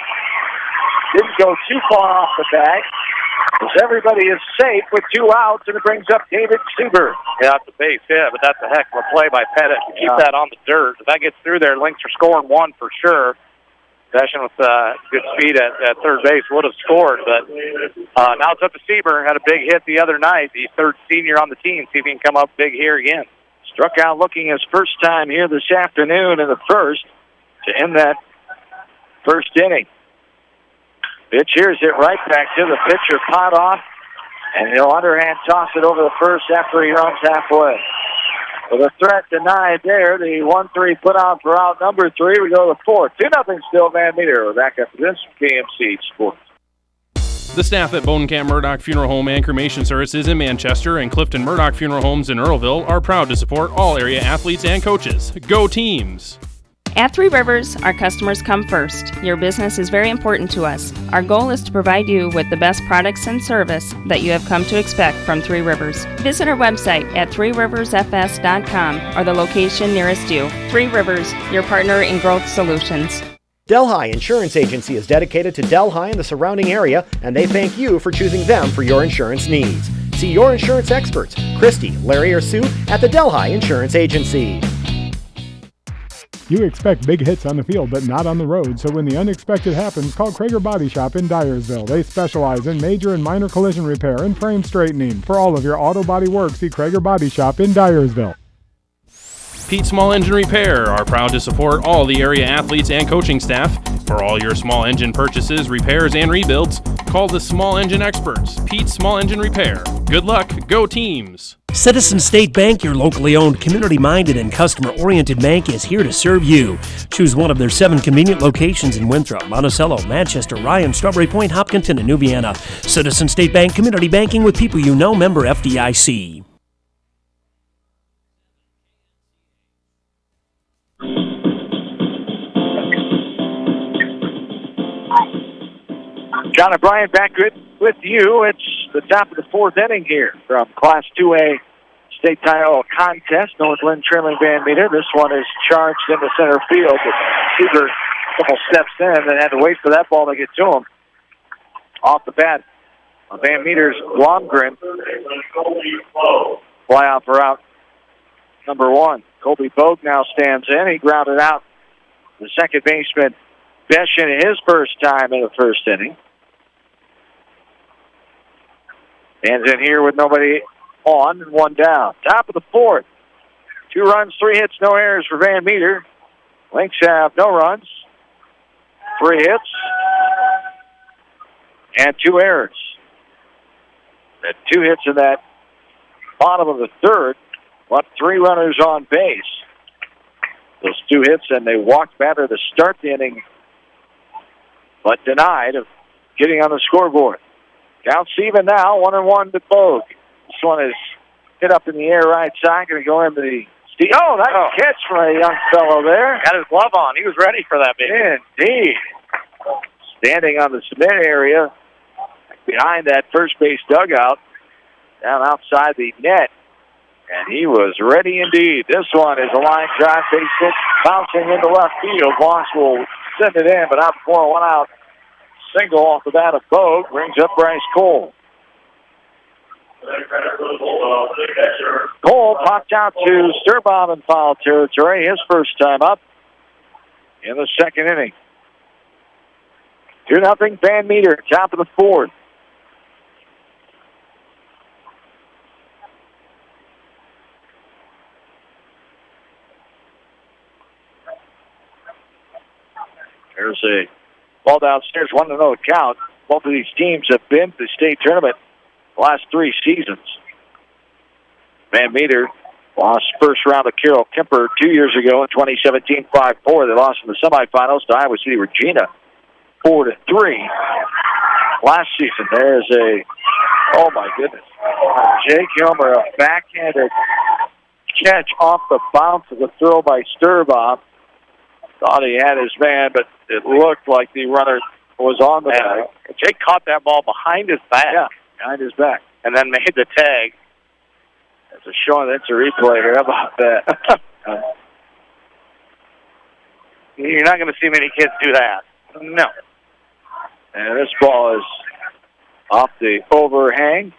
didn't go too far off the bag. As everybody is safe with 2 outs, and it brings up David Stuber. Yeah, that's a base hit, but that's a heck of a play by Pettit to keep that on the dirt. If that gets through there, Lynx are scoring 1 for sure. Gresham with good speed at third base would have scored, but now it's up to Sieber. Had a big hit the other night. The third senior on the team. See if he can come up big here again. Struck out looking his first time here this afternoon in the first to end that first inning. Pitch here's hit right back to the pitcher, Potoff, and he'll underhand toss it over the first after he runs halfway. With a threat denied there, the 1-3 put out for out number 3. We go to the 4th. 2-0 still, Van Meter. We're back after this KMC Sports. The staff at Bonenkamp Murdoch Funeral Home and Cremation Services in Manchester and Clifton Murdoch Funeral Homes in Earlville are proud to support all area athletes and coaches. Go teams! At Three Rivers, our customers come first. Your business is very important to us. Our goal is to provide you with the best products and service that you have come to expect from Three Rivers. Visit our website at threeriversfs.com or the location nearest you. Three Rivers, your partner in growth solutions. Delhi Insurance Agency is dedicated to Delhi and the surrounding area, and they thank you for choosing them for your insurance needs. See your insurance experts, Christy, Larry, or Sue, at the Delhi Insurance Agency. You expect big hits on the field, but not on the road, so when the unexpected happens, call Krager Body Shop in Dyersville. They specialize in major and minor collision repair and frame straightening. For all of your auto body work, see Krager Body Shop in Dyersville. Pete Small Engine Repair are proud to support all the area athletes and coaching staff. For all your small engine purchases, repairs, and rebuilds, call the Small Engine Experts, Pete Small Engine Repair. Good luck, go teams! Citizen State Bank, your locally owned, community-minded, and customer-oriented bank, is here to serve you. Choose one of their 7 convenient locations in Winthrop, Monticello, Manchester, Ryan, Strawberry Point, Hopkinton, and New Vienna. Citizen State Bank, community banking with people you know, member FDIC. John and Brian back with you. It's the top of the 4th inning here from Class 2A state title contest. North Linn trailing Van Meter. This one is charged into center field. Seaver a couple steps in and had to wait for that ball to get to him. Off the bat, Van Meter's Blomgren. Fly out for out number 1. Colby Bogue now stands in. He grounded out the second baseman, Beshin, his first time in the first inning. Stands in here with nobody on and 1 down. Top of the 4th. 2 runs, 3 hits, no errors for Van Meter. Lynx have no runs, 3 hits, and 2 errors. Had 2 hits in that bottom of the 3rd, but 3 runners on base. Those 2 hits, and they walked batter to start the inning, but denied of getting on the scoreboard. Counts even now, 1-1 to Bogue. This one is hit up in the air right side, going to go into the steal. Oh, nice catch from a young fellow there. Got his glove on. He was ready for that, baby. Indeed. Standing on the cement area behind that first base dugout, down outside the net. And he was ready indeed. This one is a line drive, base hit, bouncing into left field. Voss will send it in, but not before 1 out. Single off the bat of Bogue brings up Bryce Cole. Cole popped out to Sturbaum in foul territory, his first time up in the second inning. 2-0 Van Meter, top of the 4th. There's a ball downstairs, 1-0 count. Both of these teams have been to the state tournament the last 3 seasons. Van Meter lost first round to Carroll Kemper 2 years ago in 2017, 5-4. They lost in the semifinals to Iowa City Regina, 4-3. Last season, there's a Oh, my goodness. Jake Hilmer, a backhanded catch off the bounce of the throw by Sturbaum. Thought he had his man, but it looked like the runner was on the bag. Jake caught that ball behind his back. Yeah, behind his back. And then made the tag. That's a showing. That's a replay here. How about that? You're not going to see many kids do that. No. And this ball is off the overhang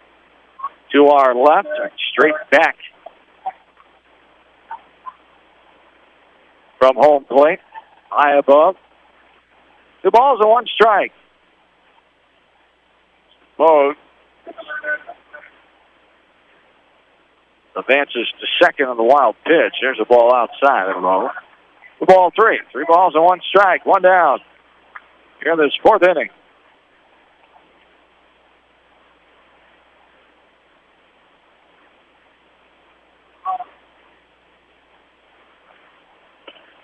to our left, straight back from home plate, high above. 2 balls and 1 strike. Bogue advances to second on the wild pitch. There's a ball outside at the moment. The ball 3. 3 balls and 1 strike. 1 down. Here in this 4th inning.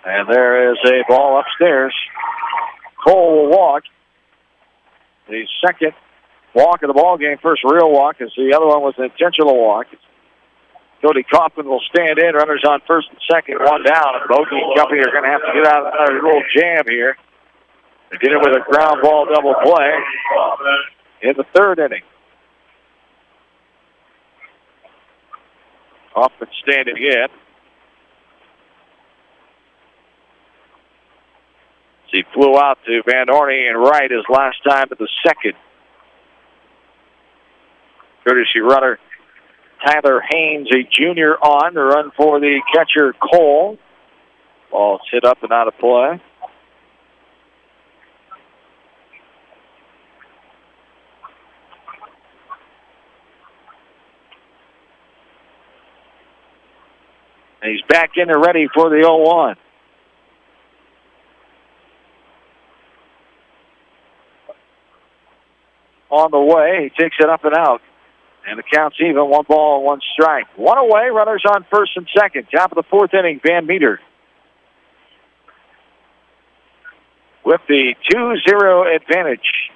And there is a ball upstairs. Cole will walk. The second walk of the ball game. First real walk, as the other one was an intentional walk. Cody Kaufman will stand in. Runners on first and second, 1 down. And Bogey and company are going to have to get out of another little jam here. They did it with a ground ball double play in the 3rd inning. Kaufman standing in. He flew out to Van Orney and right his last time at the 2nd. Courtesy runner Tyler Haynes, a junior, on to run for the catcher Cole. Ball's hit up and out of play. And he's back in there ready for the 0-1. On the way, he takes it up and out. And the count's even, 1 ball and 1 strike. 1 away, runners on first and second. Top of the 4th inning, Van Meter with the 2-0 advantage.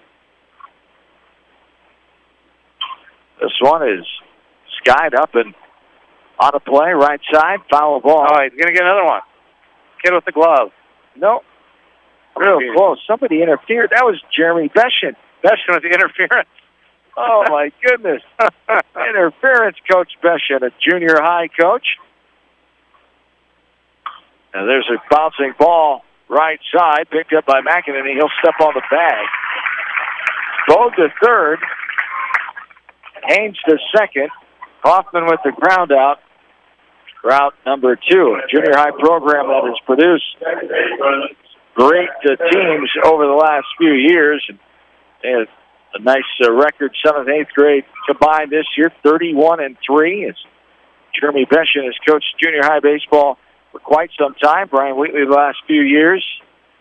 This one is skied up and out of play, right side, foul ball. Oh, he's going to get another one. Kid with the glove. No. Real close. Somebody interfered. That was Jeremy Beshin. Beshin with the interference. Oh, my goodness. Interference, Coach Beshin, a junior high coach. And there's a bouncing ball right side, picked up by McEnany. He'll step on the bag. Bogue to third. Haynes to second. Hoffman with the ground out. Route number 2, a junior high program that has produced great teams over the last few years. And a nice record, 7th and 8th grade combined this year, 31-3. As Jeremy Beshin has coached junior high baseball for quite some time. Brian Wheatley the last few years,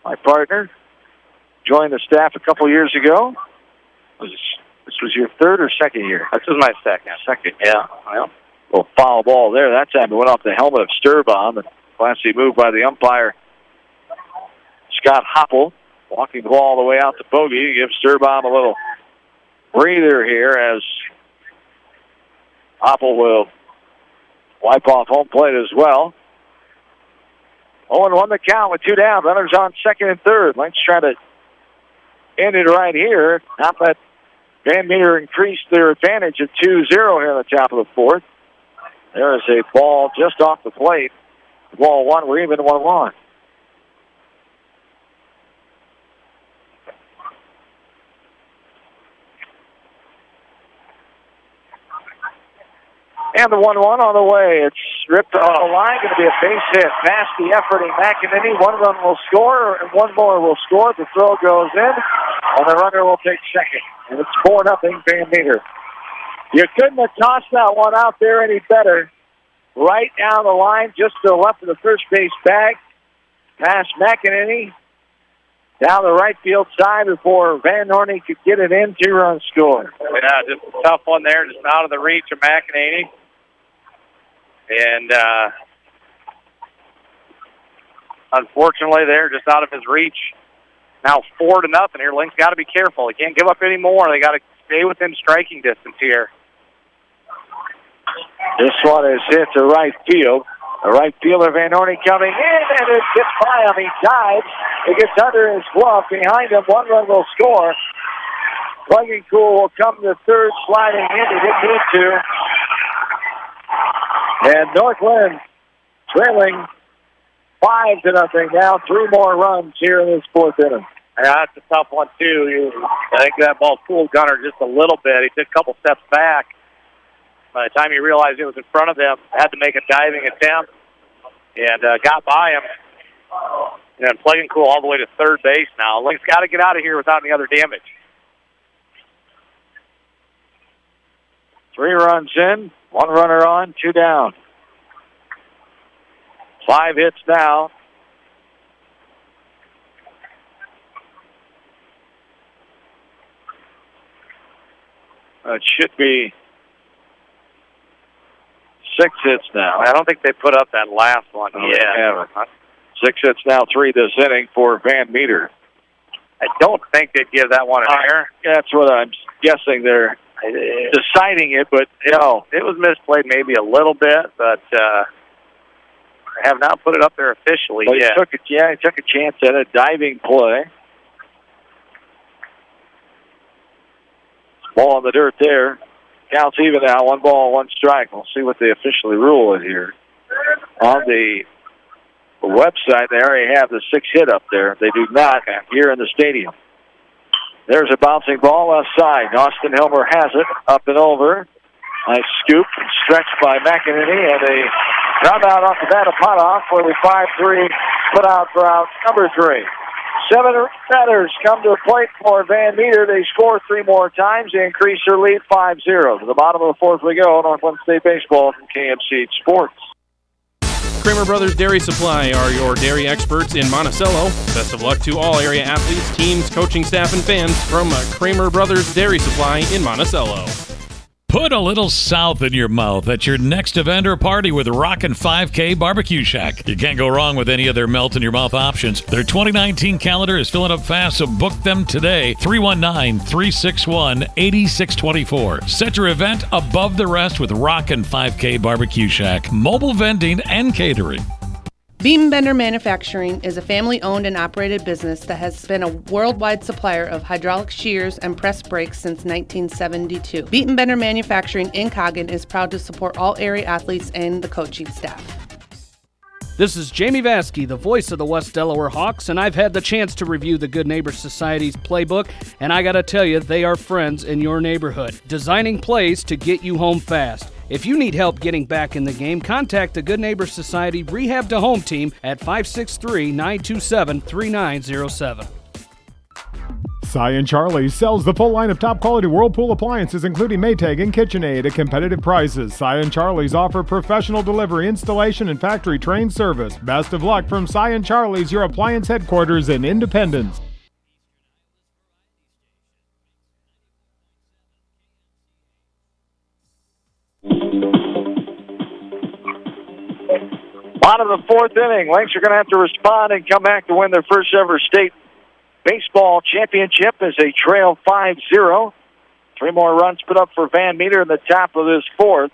my partner, joined the staff a couple years ago. This was your 3rd or 2nd year? This was my 2nd. 2nd, yeah. Well, little foul ball there. That time it went off the helmet of Sturbaum. And classy move by the umpire, Scott Hoppel, walking the ball all the way out to Bogey. Gives Sturbaum a little breather here as Hoppel will wipe off home plate as well. 0-1 the count with 2 down. Runners on second and third. Linn's trying to end it right here. Not that Van Meter increased their advantage at 2-0 here in the top of the 4th. There is a ball just off the plate. Ball 1, we're even 1-1. And the 1-1 on the way. It's ripped off the line. Going to be a base hit. Past the efforting McEnany. 1 run will score, and 1 more will score. The throw goes in, and the runner will take second. And it's 4-0 Van Meter. You couldn't have tossed that one out there any better. Right down the line, just to the left of the first base bag. Past McEnany. Down the right field side before Van Orney could get it in. 2-run score. Yeah, just a tough one there. Just out of the reach of McEnany. And unfortunately, they're just out of his reach. Now 4-0 here. Linn's got to be careful. They can't give up any more. They got to stay within striking distance here. This one is hit to right field. The right fielder, Van Orney, coming in, and it gets by him. He dives. It gets under his glove. Behind him, 1 run will score. Cool will come to third, sliding in. He didn't need to. And North Linn trailing 5-0 now. 3 more runs here in this 4th inning. Yeah, that's a tough one, too. I think that ball fooled Gunner just a little bit. He took a couple steps back. By the time he realized it was in front of him, had to make a diving attempt and got by him. And Plugging Cool all the way to third base now. Link's got to get out of here without any other damage. 3 runs in, 1 runner on, 2 down. 5 hits now. It should be 6 hits now. I don't think they put up that last one yet. 6 hits now, 3 this inning for Van Meter. I don't think they'd give that one an error. That's what I'm guessing. They're deciding it, but no, it was misplayed maybe a little bit, but have not put it up there officially yet. He took a chance at a diving play. Ball in the dirt there. Counts even now. 1 ball, 1 strike. We'll see what they officially rule it here. On the website, they already have the 6 hit up there. They do not here in the stadium. There's a bouncing ball left side. Austin Hilmer has it up and over. Nice scoop, stretched by McEnany, and a ground out off the bat of Potoff for the 5-3 put out for out number 3. 7 batters come to the plate for Van Meter. They score 3 more times. They increase their lead 5-0. To the bottom of the 4th we go. Northland State Baseball from KMC Sports. Kramer Brothers Dairy Supply are your dairy experts in Monticello. Best of luck to all area athletes, teams, coaching staff, and fans from Kramer Brothers Dairy Supply in Monticello. Put a little south in your mouth at your next event or party with Rockin' 5K Barbecue Shack. You can't go wrong with any of their melt-in-your-mouth options. Their 2019 calendar is filling up fast, so book them today. 319-361-8624. Set your event above the rest with Rockin' 5K Barbecue Shack. Mobile vending and catering. Beaton Bender Manufacturing is a family-owned and operated business that has been a worldwide supplier of hydraulic shears and press brakes since 1972. Beaton Bender Manufacturing in Coggin is proud to support all area athletes and the coaching staff. This is Jamie Vaskey, the voice of the West Delaware Hawks, and I've had the chance to review the Good Neighbor Society's playbook, and I gotta tell you, they are friends in your neighborhood, designing plays to get you home fast. If you need help getting back in the game, contact the Good Neighbor Society Rehab to Home team at 563-927-3907. Cy & Charlie sells the full line of top-quality Whirlpool appliances, including Maytag and KitchenAid, at competitive prices. Cy & Charlie's offer professional delivery, installation, and factory-trained service. Best of luck from Cy & Charlie's, your appliance headquarters in Independence. Bottom of the 4th inning. Lynx are going to have to respond and come back to win their first ever state baseball championship as they trail 5-0. 3 more runs put up for Van Meter in the top of this 4th.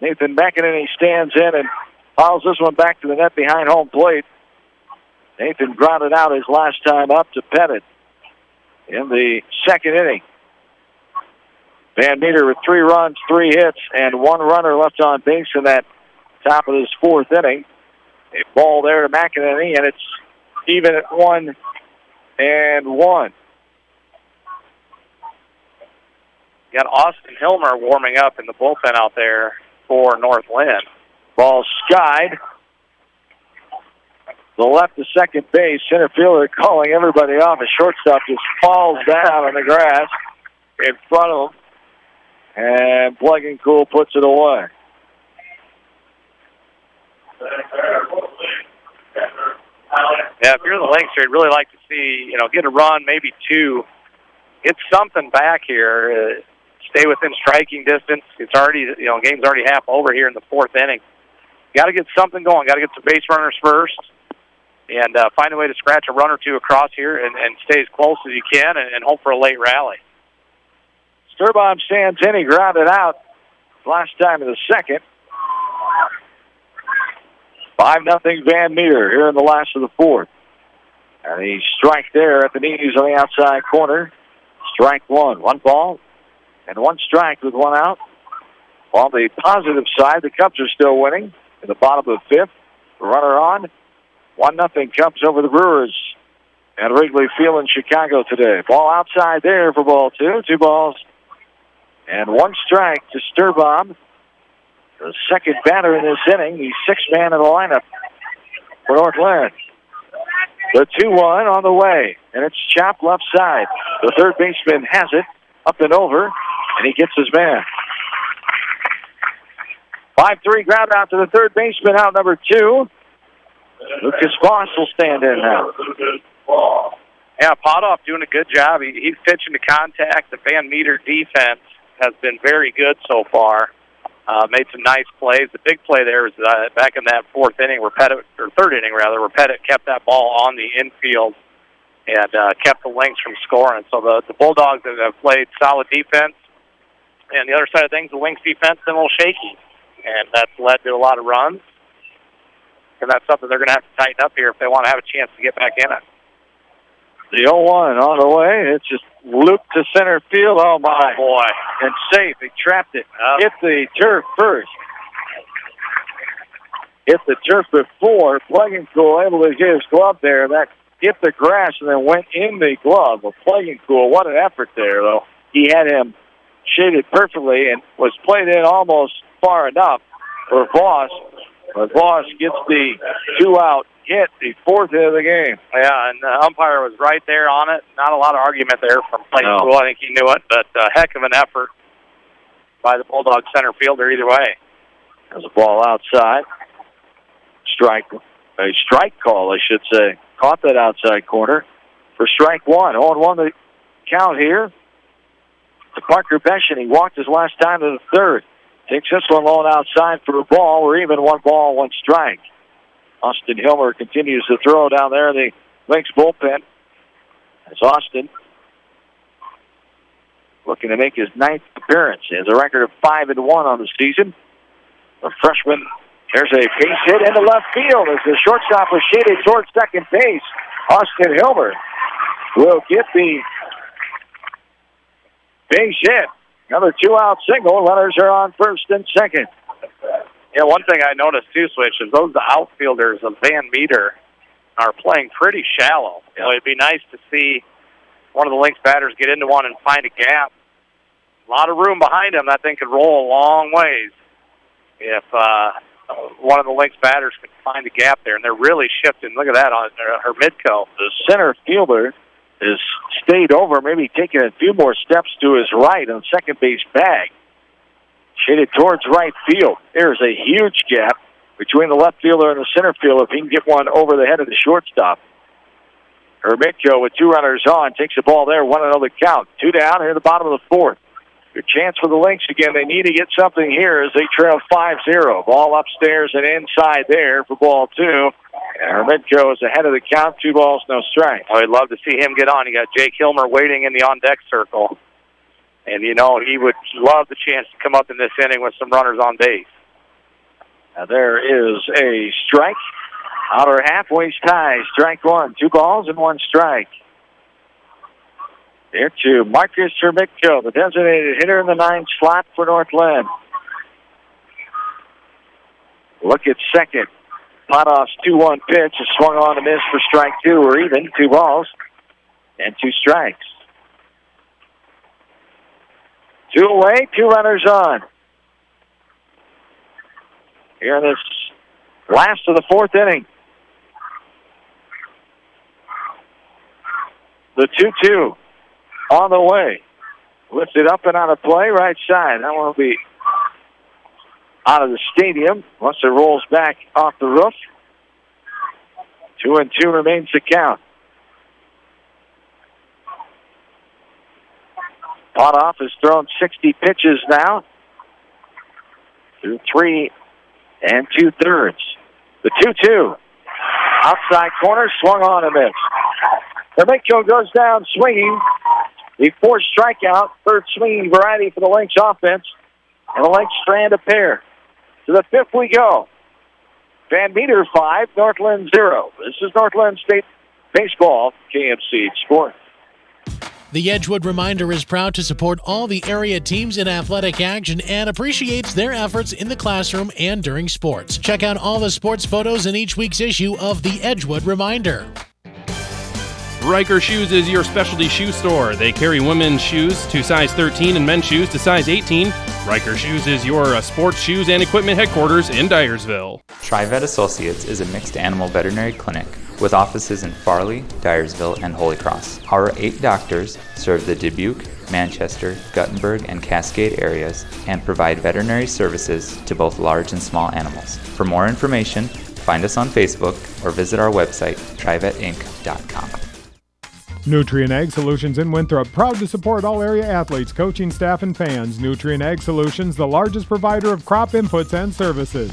Nathan McEnany stands in and fouls this one back to the net behind home plate. Nathan grounded out his last time up to Pettit in the 2nd inning. Van Meter with 3 runs, 3 hits, and 1 runner left on base in that top of this 4th inning. A ball there to McEnany, and it's even at 1-1. You got Austin Hilmer warming up in the bullpen out there for North Linn. Ball skied. The left to second base. Center fielder calling everybody off. A shortstop just falls down on the grass in front of him. And Plugging Cool puts it away. Yeah, if you're the Lynx, you'd really like to see, get a run, maybe 2. Get something back here. Stay within striking distance. It's already, game's already half over here in the 4th inning. Got to get something going. Got to get some base runners first and find a way to scratch a run or 2 across here and stay as close as you can and hope for a late rally. Sturbaum stands in. He grounded out last time in the second. 5-0 Van Meter here in the last of the fourth. And he strike there at the knees on the outside corner. Strike one. One ball and one strike with one out. On the positive side, the Cubs are still winning in the bottom of the fifth. Runner on. 1-0 Cubs over the Brewers at Wrigley Field in Chicago today. Ball outside there for ball two. 2 balls and one strike to Sturbaum, the second batter in this inning. He's sixth man in the lineup for North Linn. The 2-1 on the way, and it's chopped left side. The third baseman has it up and over, and he gets his man. 5-3 ground out to the third baseman, out number 2. Lucas Voss will stand in now. Yeah, Potoff doing a good job. He's pitching to contact. The Van Meter defense has been very good so far. Made some nice plays. The big play there was back in that third inning where Pettit kept that ball on the infield and kept the Lynx from scoring. So the Bulldogs have played solid defense. And the other side of things, the Lynx defense has been a little shaky. And that's led to a lot of runs. And that's something they're going to have to tighten up here if they want to have a chance to get back in it. The 0-1 on the way. It's just looped to center field. Oh, my. Boy. And safe. He trapped it. Hit the turf first. Hit the turf before. Plagencool able to get his glove there. That hit the grass and then went in the glove of Plagencool. What an effort there, though. He had him shaded perfectly and was played in almost far enough for Voss. But Voss gets the 2-out hit, the fourth hit of the game. Yeah, and the umpire was right there on it. Not a lot of argument there from Plagencool. No. I think he knew it, but a heck of an effort by the Bulldog center fielder either way. There's a ball outside. A strike call, I should say. Caught that outside corner for strike one. 0-1 the count here to Parker Beshin. He walked his last time to the third. Takes this one long outside for a ball. We're even 1 ball, 1 strike. Austin Hilmer continues to throw down there in the Lynx bullpen. As Austin looking to make his 9th appearance. He has a record of 5-1 on the season. The freshman, there's a base hit into left field as the shortstop was shaded towards second base. Austin Hilmer will get the base hit. Another 2-out single. Runners are on first and second. Yeah, one thing I noticed too, Switch, is those outfielders of Van Meter are playing pretty shallow. You know, it'd be nice to see one of the Lynx batters get into one and find a gap. A lot of room behind him. That thing could roll a long ways if one of the Lynx batters could find a gap there. And they're really shifting. Look at that on her midco. The center fielder has stayed over, maybe taking a few more steps to his right on second base bag. Shaded towards right field. There's a huge gap between the left fielder and the center fielder if he can get one over the head of the shortstop. Hermitko with 2 runners on takes the ball there, 1-0 count. 2 down here at the bottom of the fourth. Good chance for the Lynx again. They need to get something here as they trail 5-0. Ball upstairs and inside there for ball 2. And Hermitko is ahead of the count. 2 balls, no strike. I'd love to see him get on. You got Jake Hilmer waiting in the on-deck circle. And, you know, he would love the chance to come up in this inning with some runners on base. Now there is a strike. Outer halfway tie. Strike 1. 2 balls and 1 strike. Here to Marcus Hermitko, the designated hitter in the 9 slot for North Linn. Look at second. Potoff's 2-1 pitch is swung on and missed for strike 2. We're even. 2 balls and 2 strikes. 2 away, 2 runners on. Here in this last of the fourth inning. The 2-2 on the way. Lifted up and out of play, right side. That one will be out of the stadium once it rolls back off the roof. 2-2 remains the count. Potoff has thrown 60 pitches now through 3 2/3. The 2-2. Outside corner, swung on and missed. Hermitko goes down swinging. The fourth strikeout, third swinging variety for the Lynx offense. And the Lynx strand a pair. To the fifth we go. Van Meter 5, Northland 0. This is Northland State Baseball, KMC Sports. The Edgewood Reminder is proud to support all the area teams in athletic action and appreciates their efforts in the classroom and during sports. Check out all the sports photos in each week's issue of the Edgewood Reminder. Riker Shoes is your specialty shoe store. They carry women's shoes to size 13 and men's shoes to size 18. Riker Shoes is your sports shoes and equipment headquarters in Dyersville. TriVet Associates is a mixed animal veterinary clinic with offices in Farley, Dyersville, and Holy Cross. Our 8 doctors serve the Dubuque, Manchester, Guttenberg, and Cascade areas and provide veterinary services to both large and small animals. For more information, find us on Facebook or visit our website, trivetinc.com. Nutrient Ag Solutions in Winthrop, proud to support all area athletes, coaching staff, and fans. Nutrient Ag Solutions, the largest provider of crop inputs and services.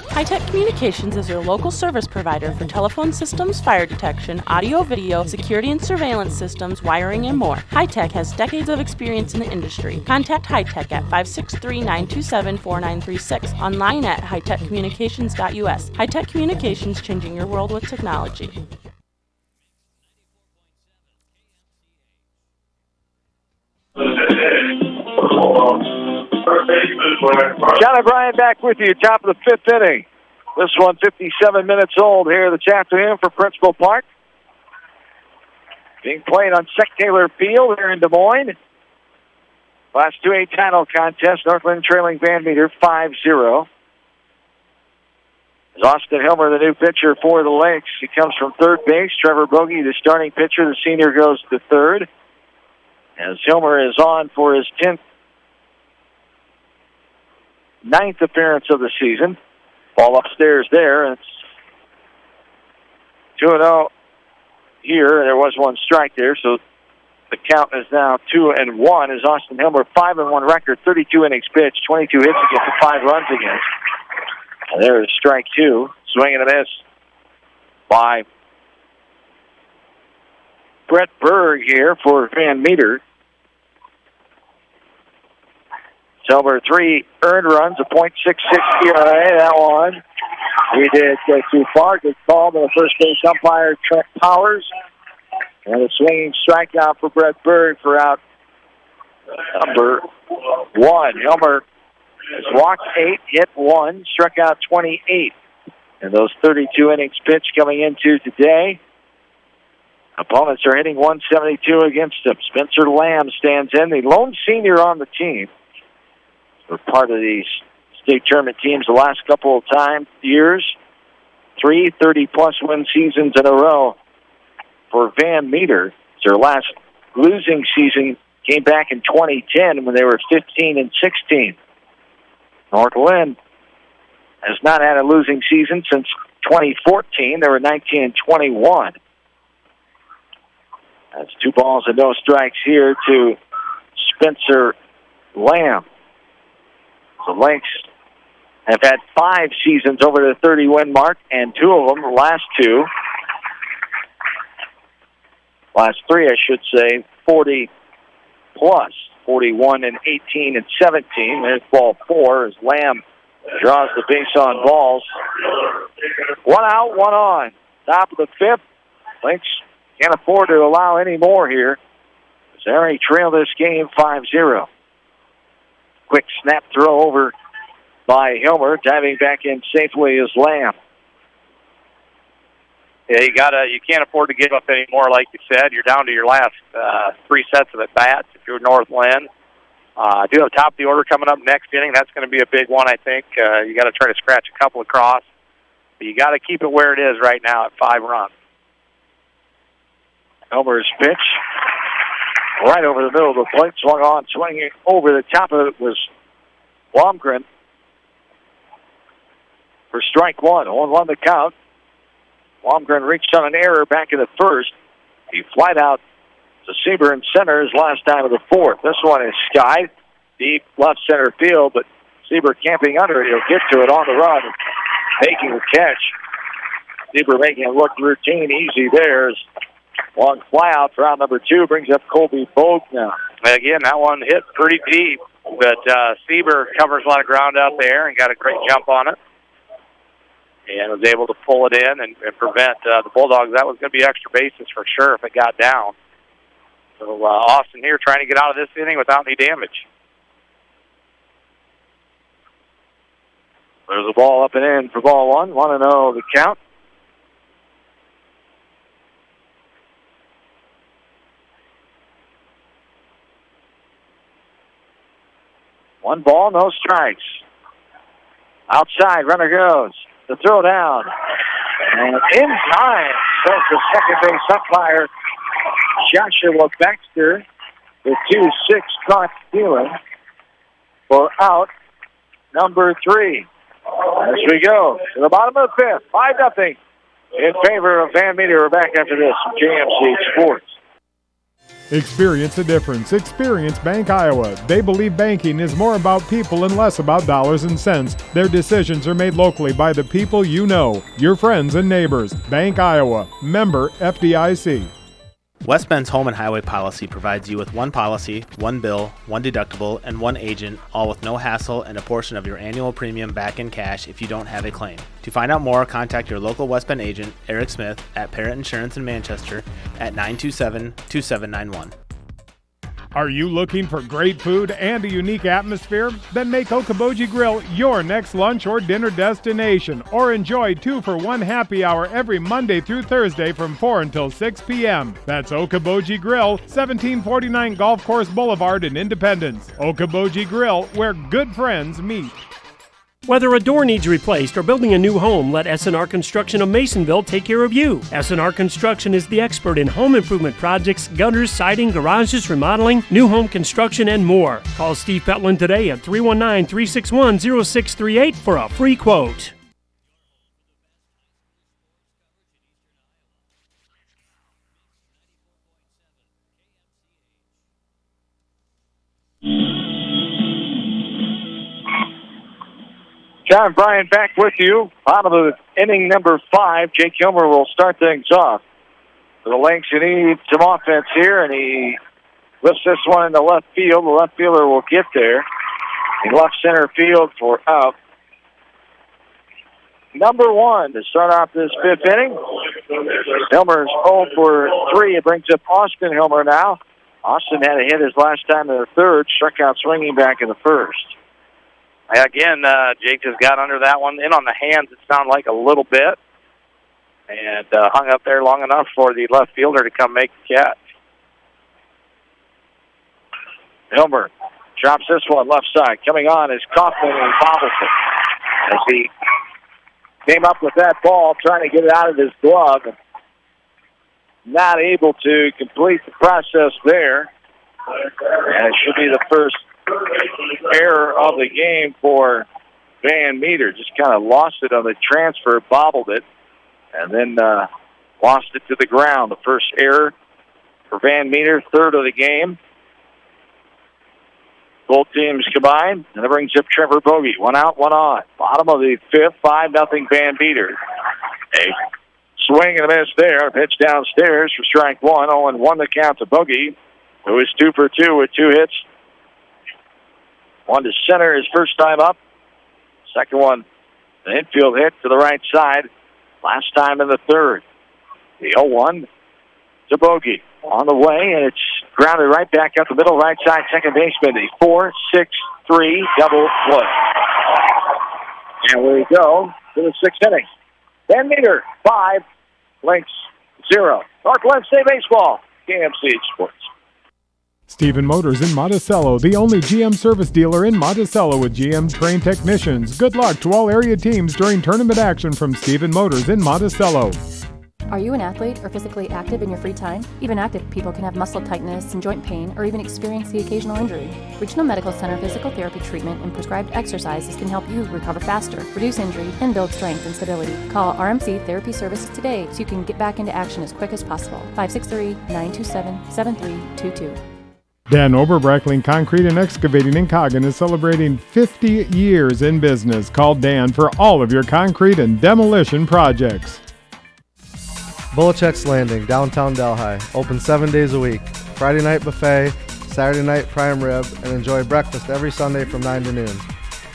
High-Tech Communications is your local service provider for telephone systems, fire detection, audio, video, security and surveillance systems, wiring, and more. High-Tech has decades of experience in the industry. Contact High-Tech at 563-927-4936, online at hightechcommunications.us. High-Tech Communications, changing your world with technology. John O'Brien back with you, top of the fifth inning. This one 57 minutes old here this afternoon for Principal Park. Being played on Sec Taylor Field here in Des Moines. Class 2A title contest, Northland trailing Van Meter 5-0. As Austin Hilmer, the new pitcher for the Lynx. He comes from third base. Trevor Bogey, the starting pitcher. The senior goes to third. As Hilmer is on for his 9th appearance of the season. Ball upstairs there. It's 2-0 here. There was one strike there, so the count is now 2-1 as Austin Hilmer, 5-1 record, 32 innings pitched, 22 hits against, 5 runs against. And there's strike 2. Swing and a miss by Brett Berg here for Van Meter. Silver 3 earned runs, a .66 ERA. That one he did go too far. Good call by the first base umpire, Trent Powers. And a swinging strikeout for Brett Berg for out number 1. Hilmer has walked 8, hit 1, struck out 28. And those 32 innings pitched coming into today. Opponents are hitting 172 against him. Spencer Lamb stands in, the lone senior on the team. We're part of these state tournament teams the last couple of years. 3 30-plus win seasons in a row for Van Meter. Their last losing season came back in 2010 when they were 15-16. North Linn has not had a losing season since 2014. They were 19-21. That's 2 balls and no strikes here to Spencer Lamb. The Lynx have had 5 seasons over the 30-win mark, and 2 of them, the last 3, I should say, 40-plus, 41-18-17. There's ball 4 as Lamb draws the base on balls. 1 out, 1 on. Top of the 5th. Lynx can't afford to allow any more here, as they already trail this game 5-0. Quick snap throw over by Hilmer. Diving back in safely is Lamb. Yeah, you can't afford to give up any more, like you said. You're down to your last 3 sets of at-bats if you're North Linn. Do have top of the order coming up next inning. That's going to be a big one, I think. You got to try to scratch a couple across. But you got to keep it where it is right now at 5 runs. Hilmer's pitch. Right over the middle of the plate, swung on, swinging over the top of it was Blomgren for strike 1. 1-1 the count. Blomgren reached on an error back in the first. He flied out to Sieber in center his last time of the 4th. This one is skied deep left center field, but Sieber camping under it. He'll get to it on the run, making the catch. Sieber making it look routine, easy there as Long fly out for round number 2 brings up Colby Bogue now. Again, that one hit pretty deep, but Sieber covers a lot of ground out there and got a great jump on it. And was able to pull it in and prevent the Bulldogs. That was going to be extra bases for sure if it got down. So Austin here trying to get out of this inning without any damage. There's a ball up and in for ball 1. 1-0 the count. One ball, no strikes. Outside, runner goes. The throw down. And in time, so the second base umpire, Joshua Baxter, the 2-6 caught stealing for out number 3. As we go to the bottom of the 5th, 5-0 in favor of Van Meter. We're back after this from JMC Sports. Experience the difference. Experience Bank Iowa. They believe banking is more about people and less about dollars and cents. Their decisions are made locally by the people you know, your friends and neighbors. Bank Iowa. Member FDIC. West Bend's home and highway policy provides you with one policy, one bill, one deductible, and one agent, all with no hassle and a portion of your annual premium back in cash if you don't have a claim. To find out more, contact your local West Bend agent, Eric Smith, at Parrott Insurance in Manchester at 927-2791. Are you looking for great food and a unique atmosphere? Then make Okoboji Grill your next lunch or dinner destination, or enjoy 2-for-1 happy hour every Monday through Thursday from 4 until 6 p.m. That's Okoboji Grill, 1749 Golf Course Boulevard in Independence. Okoboji Grill, where good friends meet. Whether a door needs replaced or building a new home, let S&R Construction of Masonville take care of you. S&R Construction is the expert in home improvement projects, gutters, siding, garages, remodeling, new home construction, and more. Call Steve Petland today at 319-361-0638 for a free quote. John Bryan back with you. Bottom of inning number 5. Jake Kilmer will start things off. For the Lynx, you need some offense here, and he lifts this one in the left field. The left fielder will get there. In left center field for out. Number 1 to start off this 5th inning. Hilmer's 0 for 3. It brings up Austin Hilmer now. Austin had a hit his last time in the 3rd, struck out swinging back in the 1st. Again, Jake just got under that one. In on the hands, it sounded like a little bit. And hung up there long enough for the left fielder to come make the catch. Hilmer drops this one left side. Coming on is Kaufman and Bobbleton. As he came up with that ball, trying to get it out of his glove. And not able to complete the process there. And it should be the first error of the game for Van Meter. Just kind of lost it on the transfer, bobbled it, and then lost it to the ground. The first error for Van Meter, 3rd of the game. Both teams combined, and it brings up Trevor Bogey. 1 out, 1 on. Bottom of the 5th, 5-0 Van Meter. A swing and a miss there. Pitch downstairs for strike 1. 0-1 the count to Bogey, who is 2 for 2 with 2 hits. One to center his first time up. Second one, the infield hit to the right side. Last time in the 3rd. The 0-1 to Bogey. On the way, and it's grounded right back up the middle, right side, second baseman. The 4-6-3 double play. And we go to the 6th inning. Van Meter, 5, Lynx, 0. Northwest State Baseball, KMC Sports. Stephen Motors in Monticello, the only GM service dealer in Monticello with GM trained technicians. Good luck to all area teams during tournament action from Stephen Motors in Monticello. Are you an athlete or physically active in your free time? Even active people can have muscle tightness and joint pain or even experience the occasional injury. Regional Medical Center physical therapy treatment and prescribed exercises can help you recover faster, reduce injury, and build strength and stability. Call RMC Therapy Services today so you can get back into action as quick as possible. 563-927-7322. Dan Oberbreckling Concrete and Excavating in Coggin is celebrating 50 years in business. Call Dan for all of your concrete and demolition projects. Belichick's Landing, downtown Delhi. Open 7 days a week. Friday night buffet, Saturday night prime rib, and enjoy breakfast every Sunday from 9 to noon.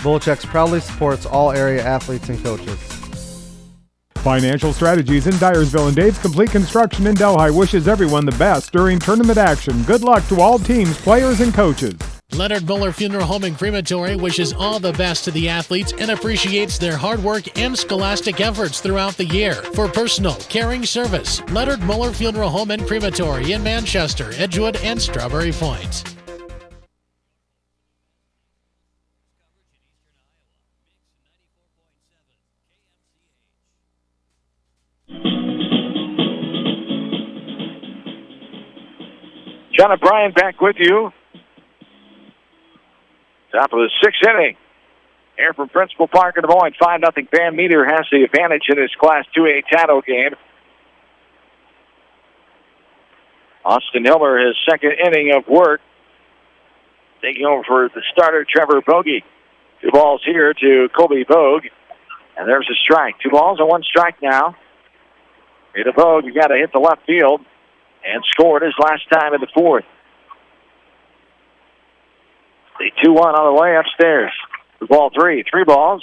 Belichick's proudly supports all area athletes and coaches. Financial Strategies in Dyersville and Dave's Complete Construction in Delhi wishes everyone the best during tournament action. Good luck to all teams, players, and coaches. Leonard Muller Funeral Home and Crematory wishes all the best to the athletes and appreciates their hard work and scholastic efforts throughout the year. For personal, caring service, Leonard Muller Funeral Home and Crematory in Manchester, Edgewood, and Strawberry Point. John O'Brien back with you. Top of the sixth inning. Here from Principal Park in Des Moines. 5-0 Van Meter has the advantage in this Class 2A title game. Austin Hilmer, his second inning of work, taking over for the starter, Trevor Bogie. 2 balls here to Kobe Bogue. And there's a strike. 2 balls and 1 strike now. Here to Bogue, you got to hit the left field. And scored his last time in the 4th. The 2-1 on the way upstairs. 3 balls,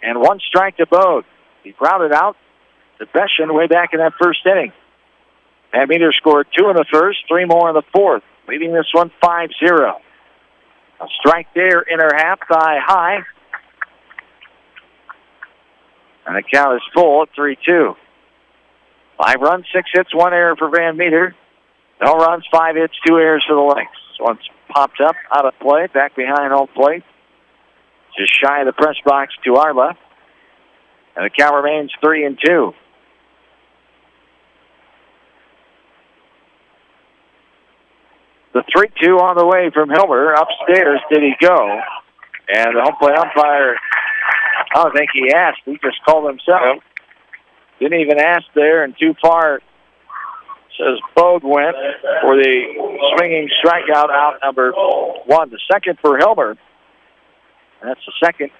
and 1 strike to Bogue. He grounded out to Beshan way back in that first inning. Van Meter scored 2 in the first, 3 more in the 4th, leading this one 5-0. A strike there in her half, thigh high. And the count is full at 3-2. 5 runs, 6 hits, 1 error for Van Meter. No runs, 5 hits, 2 errors for the Lynx. One's popped up, out of play, back behind home plate. Just shy of the press box to our left. And the count remains 3-2. The 3-2 on the way from Hilmer. Upstairs did he go? And the home plate umpire, I don't think he asked. He just called himself. Didn't even ask there, and too far. Says Bogue went for the swinging strikeout, out number 1. The second for Hilmer. And that's the second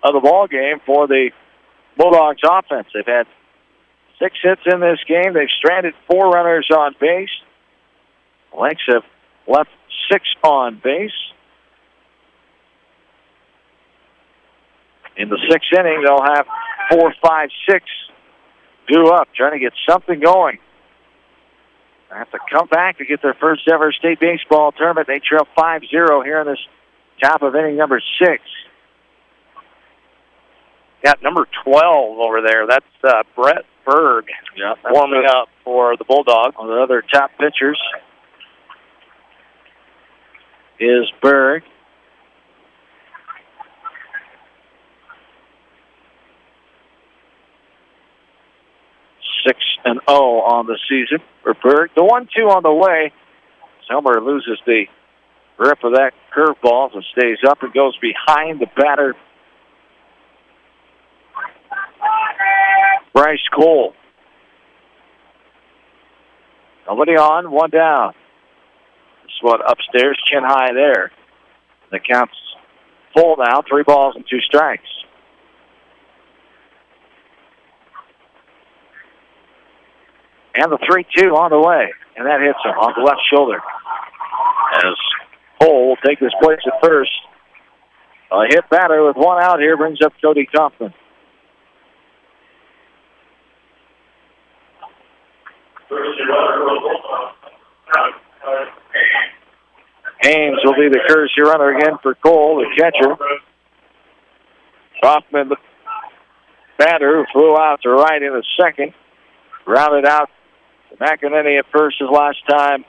of the ball game for the Bulldogs offense. They've had 6 hits in this game. They've stranded 4 runners on base. The Lynx have left 6 on base. In the 6th inning, they'll have 4, 5, 6 due up, trying to get something going. They have to come back to get their first ever state baseball tournament. They trail 5-0 here in this top of inning number 6. Got number 12 over there. That's Brett Berg warming up for the Bulldogs. One of the other top pitchers is Berg. And 0 on the season for Berg. The 1-2 on the way. Hilmer loses the grip of that curveball, so stays up and goes behind the batter, Bryce Cole. Nobody on, 1 down. This is what upstairs, chin high there. The count's full now, 3 balls and 2 strikes. And the 3-2 on the way. And that hits him on the left shoulder. As Cole will take his place at first. A hit batter with 1 out here brings up Cody Kaufman. Ames will be the courtesy runner again for Cole, the catcher. Kaufman, the batter, who flew out to right in the second. Rounded out McEnany at first his last time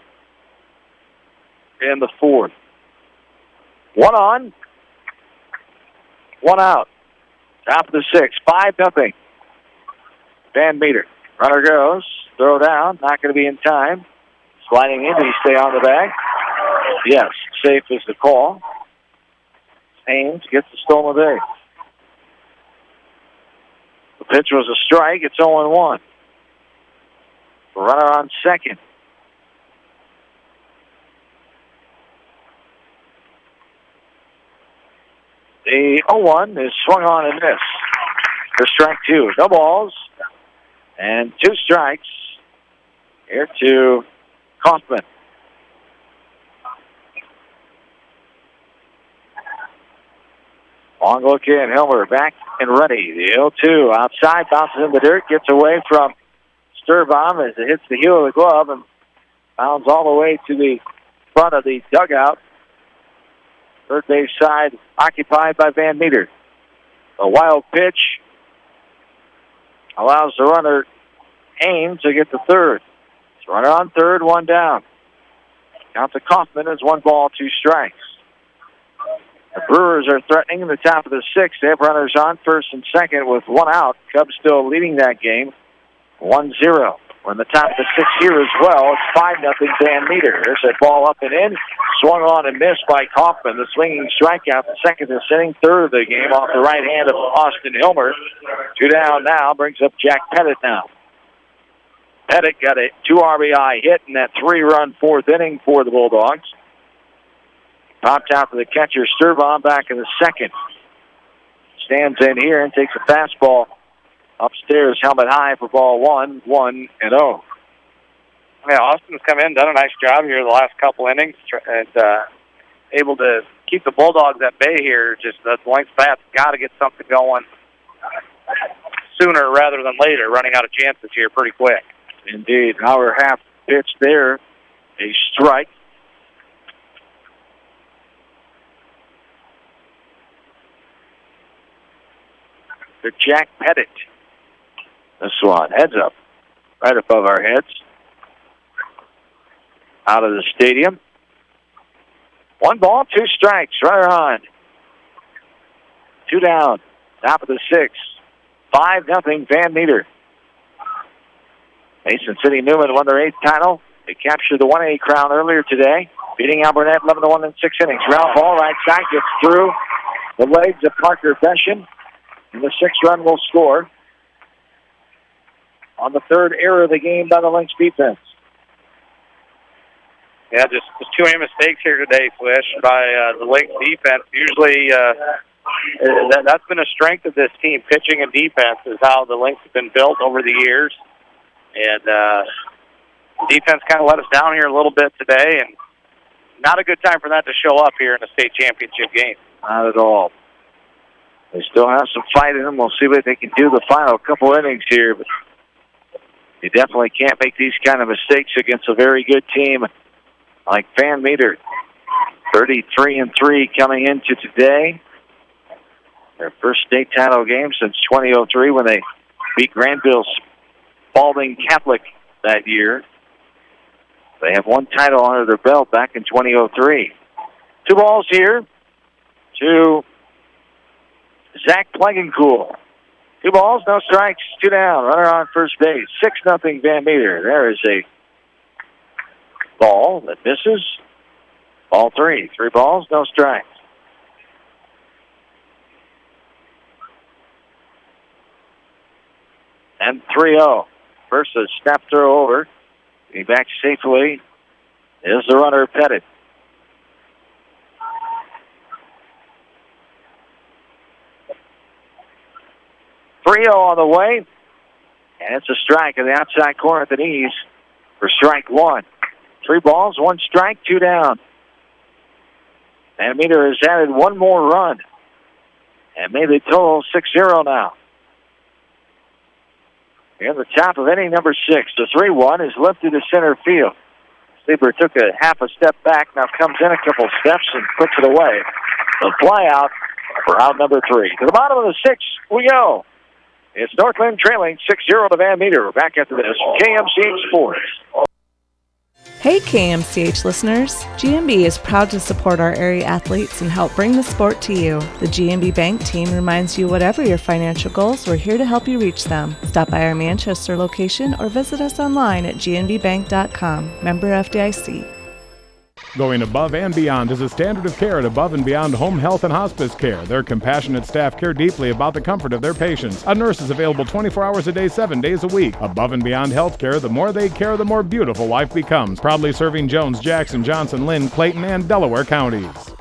in the 4th. 1 on, 1 out. Top of the 6th, 5-0. Van Meter. Runner goes, throw down, not going to be in time. Sliding in, did he stay on the bag? Yes, safe is the call. Ames gets the stolen base. The pitch was a strike, it's 0-1. Runner on second. The 0-1 is swung on and missed for strike 2. No balls and 2 strikes Here to Kaufman. Long look in. Helmer back and ready. The 0-2 outside, bounces in the dirt, gets away from Sturbaum as it hits the heel of the glove and bounds all the way to the front of the dugout. Third base side occupied by Van Meter. A wild pitch allows the runner Haynes to get to third. Runner on third, one down. Count to Kaufman as 1 ball, 2 strikes. The Brewers are threatening in the top of the 6th. They have runners on first and second with 1 out. Cubs still leading that game, 1-0. We're in the top of the 6th here as well. It's 5-0 Van Meter. There's a ball up and in. Swung on and missed by Kaufman. The swinging strikeout, the second this inning, third of the game off the right hand of Austin Hilmer. 2 down now, brings up Jack Pettit now. Pettit got a 2 RBI hit in that 3-run 4th inning for the Bulldogs. Popped out to the catcher, Sturbaum, back in the 2nd. Stands in here and takes a fastball upstairs, helmet high for ball 1, 1-0. Yeah, Austin's come in, done a nice job here the last couple innings, and able to keep the Bulldogs at bay here. Just the length bat's got to get something going sooner rather than later, running out of chances here pretty quick. Indeed. Hour half pitch there. A strike. To Jack Pettit. This one, heads up, right above our heads. Out of the stadium. 1 ball, 2 strikes. Runner on. 2 down. Top of the 6th. 5-0 Van Meter. Mason City Newman won their 8th title. They captured the 1A crown earlier today, beating Alburnett 11-1 in 6 innings. Ground ball, right side, gets through the legs of Parker Beshin, and the 6th run will score on the 3rd error of the game by the Lynx defense. Yeah, just too many mistakes here today, Swish, by the Lynx defense. Usually, that's been a strength of this team. Pitching and defense is how the Lynx have been built over the years. And defense kind of let us down here a little bit today, and not a good time for that to show up here in the state championship game. Not at all. They still have some fight in them. We'll see what they can do the final couple innings here. But you definitely can't make these kind of mistakes against a very good team like Van Meter. 33-3 coming into today. Their first state title game since 2003 when they beat Granville Spalding Catholic that year. They have 1 title under their belt back in 2003. 2 balls here to Zach Plegencool. 2 balls, no strikes, 2 down. Runner on first base. 6-0 Van Meter. There is a ball that misses. Ball 3. 3 balls, no strikes. And 3-0. First a snap throw over. Getting back safely is the runner Pettit. On the way, and it's a strike in the outside corner at the knees for strike 1. 3 balls, 1 strike, 2 down. Van Meter has added 1 more run and made the total 6-0 now. Here at the top of inning number 6, the 3-1 is lifted to center field. Sleeper took a half a step back, now comes in a couple steps and puts it away. The fly out for out number 3. To the bottom of the 6th we go. It's Northland trailing 6-0 to Van Meter. We're back after this. KMCH Sports. Hey KMCH listeners, GMB is proud to support our area athletes and help bring the sport to you. The GMB Bank team reminds you whatever your financial goals, we're here to help you reach them. Stop by our Manchester location or visit us online at gnbbank.com. Member FDIC. Going above and beyond is a standard of care at Above and Beyond Home Health and Hospice Care. Their compassionate staff care deeply about the comfort of their patients. A nurse is available 24 hours a day, 7 days a week. Above and Beyond Healthcare, the more they care, the more beautiful life becomes. Proudly serving Jones, Jackson, Johnson, Linn, Clayton, and Delaware counties.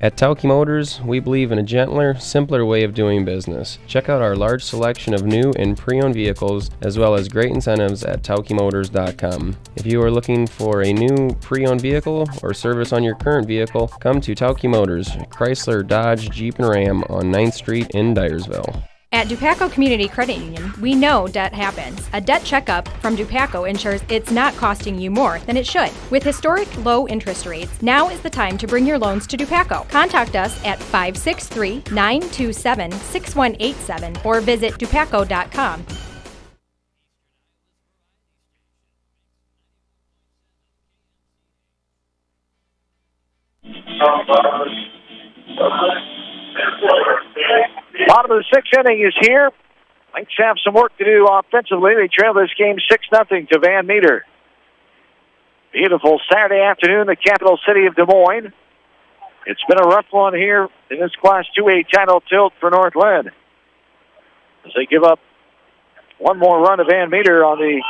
At Tauke Motors, we believe in a gentler, simpler way of doing business. Check out our large selection of new and pre-owned vehicles, as well as great incentives at taukemotors.com. If you are looking for a new pre-owned vehicle or service on your current vehicle, come to Tauke Motors, Chrysler, Dodge, Jeep, and Ram on 9th Street in Dyersville. At Dupaco Community Credit Union, we know debt happens. A debt checkup from Dupaco ensures it's not costing you more than it should. With historic low interest rates, now is the time to bring your loans to Dupaco. Contact us at 563-927-6187 or visit dupaco.com. Bottom of the sixth inning is here. Lynx have some work to do offensively. They trail this game 6-0 to Van Meter. Beautiful Saturday afternoon in the capital city of Des Moines. It's been a rough one here in this Class 2A title tilt for North Linn, as they give up one more run to Van Meter on the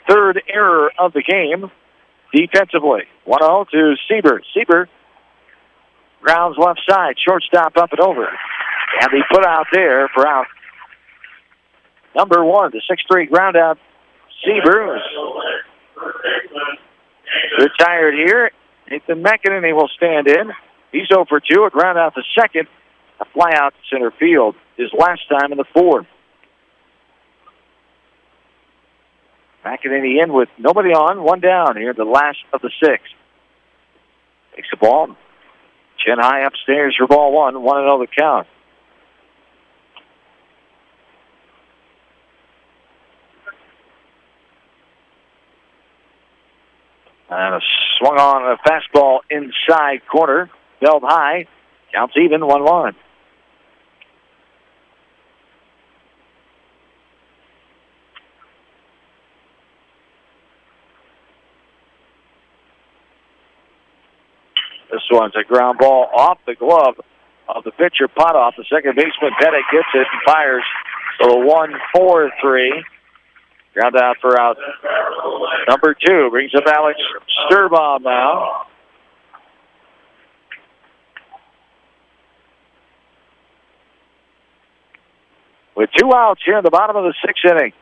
third error of the game defensively. 1-0 to Sieber. Sieber grounds left side, shortstop up and over. And he put out there for out number one, the 6-3 ground out. Sieber retired here. Nathan McEnany will stand in. He's 0 for 2, a ground out to second, a fly out to center field. His last time in the fourth. McEnany in with nobody on, one down here, the last of the sixth. Takes the ball. Chin high upstairs for ball one. 1-0 the count. And a swung on a fastball inside corner. Held high. Counts even, 1-1. This one's a ground ball off the glove of the pitcher, Potoff. The second baseman, Pettit, gets it and fires. So a 1-4-3. Ground out for out number 2. Brings up Alex Sturbaum now. With 2 outs here in the bottom of the 6th inning.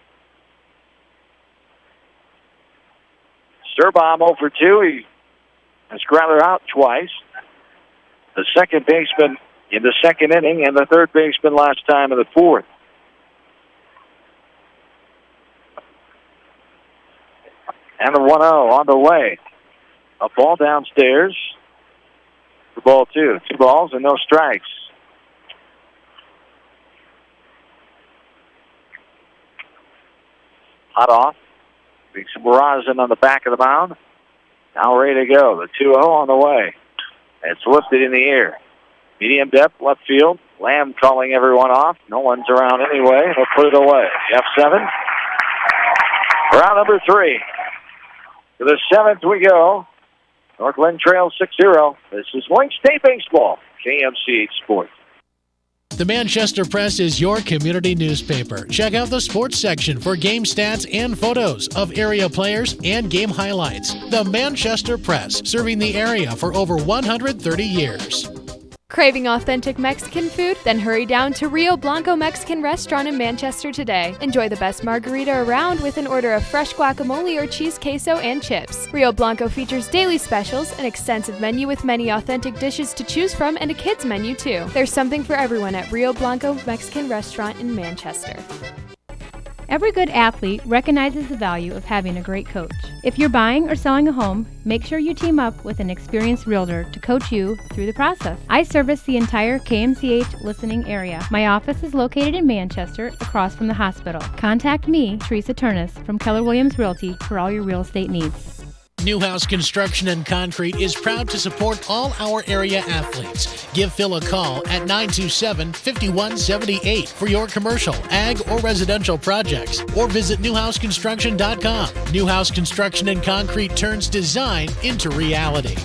Sturbaum 0 for 2. He has grounded out twice. The second baseman in the second inning and the third baseman last time in the fourth. And the 1-0 on the way. A ball downstairs for ball 2. 2 balls and no strikes. Hot off. Big Barazin on the back of the mound. Now ready to go. The 2-0 on the way. It's lifted in the air. Medium depth, left field. Lamb calling everyone off. No one's around anyway. They'll put it away. F7. Round number 3. To the 7th we go. North Linn trails 6-0. This is Lynx State Baseball, KMCH Sports. The Manchester Press is your community newspaper. Check out the sports section for game stats and photos of area players and game highlights. The Manchester Press, serving the area for over 130 years. Craving authentic Mexican food? Then hurry down to Rio Blanco Mexican Restaurant in Manchester today. Enjoy the best margarita around with an order of fresh guacamole or cheese queso and chips. Rio Blanco features daily specials, an extensive menu with many authentic dishes to choose from, and a kids menu too. There's something for everyone at Rio Blanco Mexican Restaurant in Manchester. Every good athlete recognizes the value of having a great coach. If you're buying or selling a home, make sure you team up with an experienced realtor to coach you through the process. I service the entire KMCH listening area. My office is located in Manchester, across from the hospital. Contact me, Teresa Turnus, from Keller Williams Realty for all your real estate needs. Newhouse Construction and Concrete is proud to support all our area athletes. Give Phil a call at 927-5178 for your commercial, ag, or residential projects, or visit newhouseconstruction.com. Newhouse Construction and Concrete turns design into reality.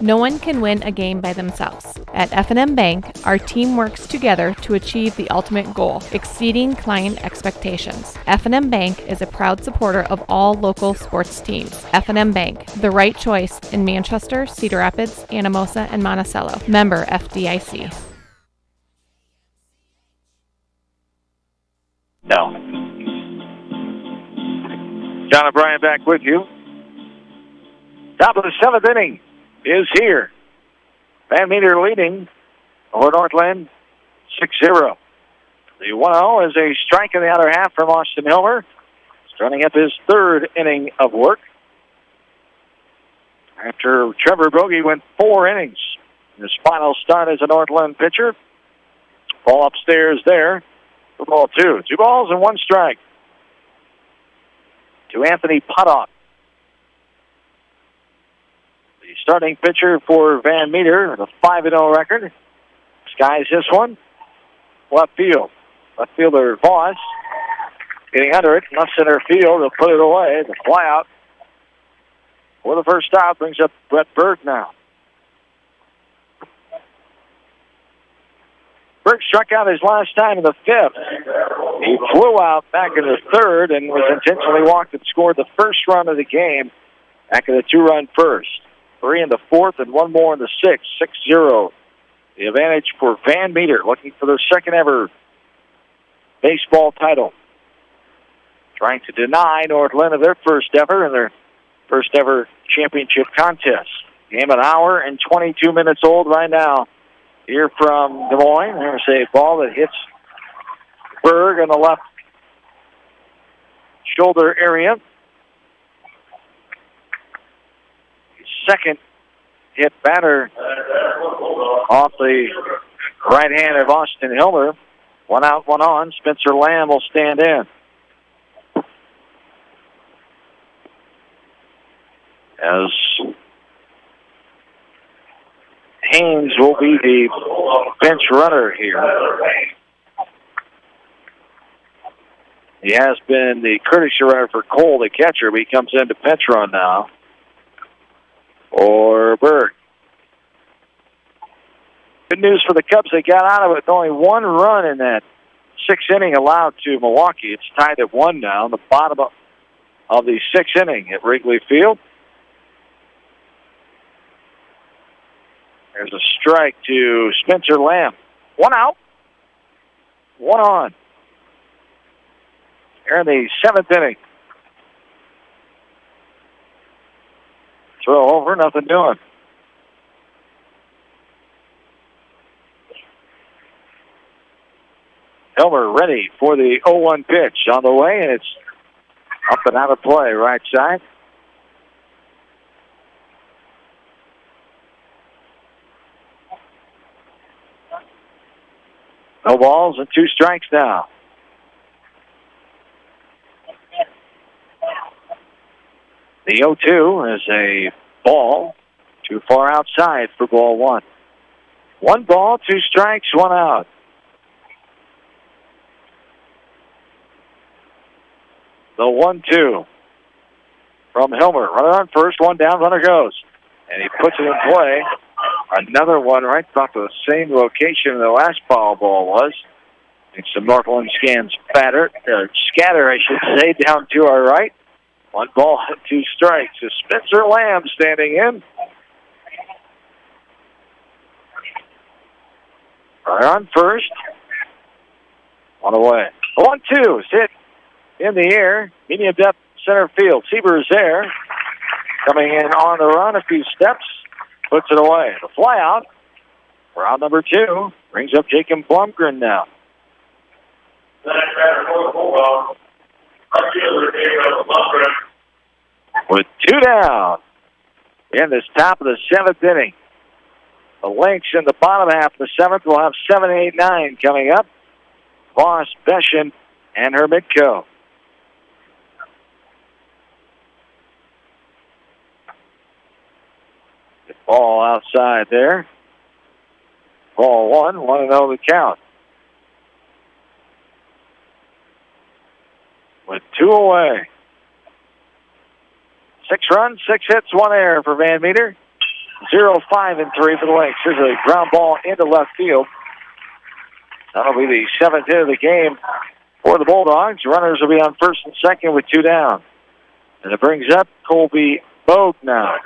No one can win a game by themselves. At F&M Bank, our team works together to achieve the ultimate goal, exceeding client expectations. F&M Bank is a proud supporter of all local sports teams. F&M Bank, the right choice in Manchester, Cedar Rapids, Anamosa, and Monticello. Member FDIC. No. John O'Brien back with you. Top of the 7th inning is here. Van Meter leading over Northland 6-0. The 1-0 is a strike in the outer half from Austin Hilmer. Starting up his 3rd inning of work. After Trevor Bogey went 4 innings in his final start as a Northland pitcher. Ball upstairs there for ball 2. 2 balls and 1 strike to Anthony Potock. The starting pitcher for Van Meter, the 5-0 record. Skies this one. Left field. Left fielder Voss getting under it. Left center field. They'll put it away. The fly out for the first out brings up Brett Berg now. Berg struck out his last time in the 5th. He flew out back in the 3rd and was intentionally walked and scored the first run of the game back in the 2-run first. 3 in the 4th and 1 more in the 6th. 6-0. The advantage for Van Meter, looking for their 2nd ever baseball title. Trying to deny Northland of their first ever and their first ever championship contest. Game an hour and 22 minutes old right now. Here from Des Moines. There's a ball that hits Berg on the left shoulder area. Second hit batter off the right hand of Austin Hilmer. 1 out, 1 on. Spencer Lamb will stand in. As Haynes will be the bench runner here. He has been the courtesy runner for Cole, the catcher, but he comes in to pinch run now for Berg. Good news for the Cubs. They got out of it with only 1 run in that 6th inning allowed to Milwaukee. It's tied at 1 now in the bottom of the 6th inning at Wrigley Field. There's a strike to Spencer Lamb. 1 out, 1 on. Here in the 7th inning. Throw over, nothing doing. Hilmer ready for the 0-1 pitch on the way, and it's up and out of play, right side. No balls and 2 strikes now. The 0-2 is a ball too far outside for ball 1. 1 ball, 2 strikes, 1 out. The 1-2 from Hilmer. Runner on first, 1 down, runner goes. And he puts it in play. Another one right about the same location the last foul ball was. And some Northland scatter, I should say, down to our right. 1 ball, 2 strikes. Is Spencer Lamb standing in. Runner on first. 1 away. 1-2 is hit in the air. Medium depth center field. Sieber is there. Coming in on the run a few steps. Puts it away. The fly out for out number 2 brings up Jacob Blumgren now. With 2 down in this top of the 7th inning. The Lynx in the bottom half of the 7th will have 7, 8, 9 coming up. Voss, Beshin, and Hermitko. Ball outside there. Ball 1, 1-0 the count. With 2 away. 6 runs, 6 hits, 1 error for Van Meter. 0-5-3 for the Lynx. Here's a ground ball into left field. That'll be the 7th hit of the game for the Bulldogs. Runners will be on first and second with 2 down. And it brings up Colby Bogue now.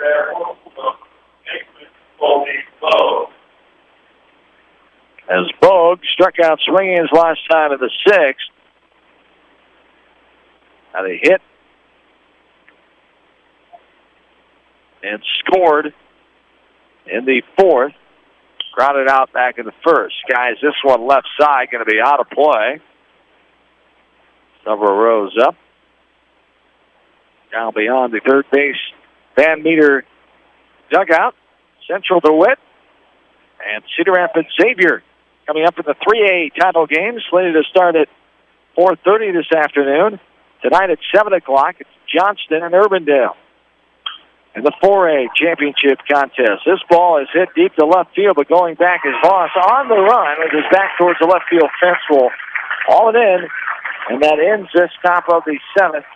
As Bogue struck out swinging his last time in the 6th. Now they hit and scored in the 4th. Grounded out back in the 1st. Guys, this one left side going to be out of play. Several rows up. Down beyond the third base Van Meter dugout. Central DeWitt and Cedar Rapids Xavier coming up in the 3A title game, slated to start at 4:30 this afternoon. Tonight at 7 o'clock, it's Johnston and Urbandale in the 4A championship contest. This ball is hit deep to left field, but going back is Voss on the run with his back towards the left field fence. Will haul it in, and that ends this top of the 7th.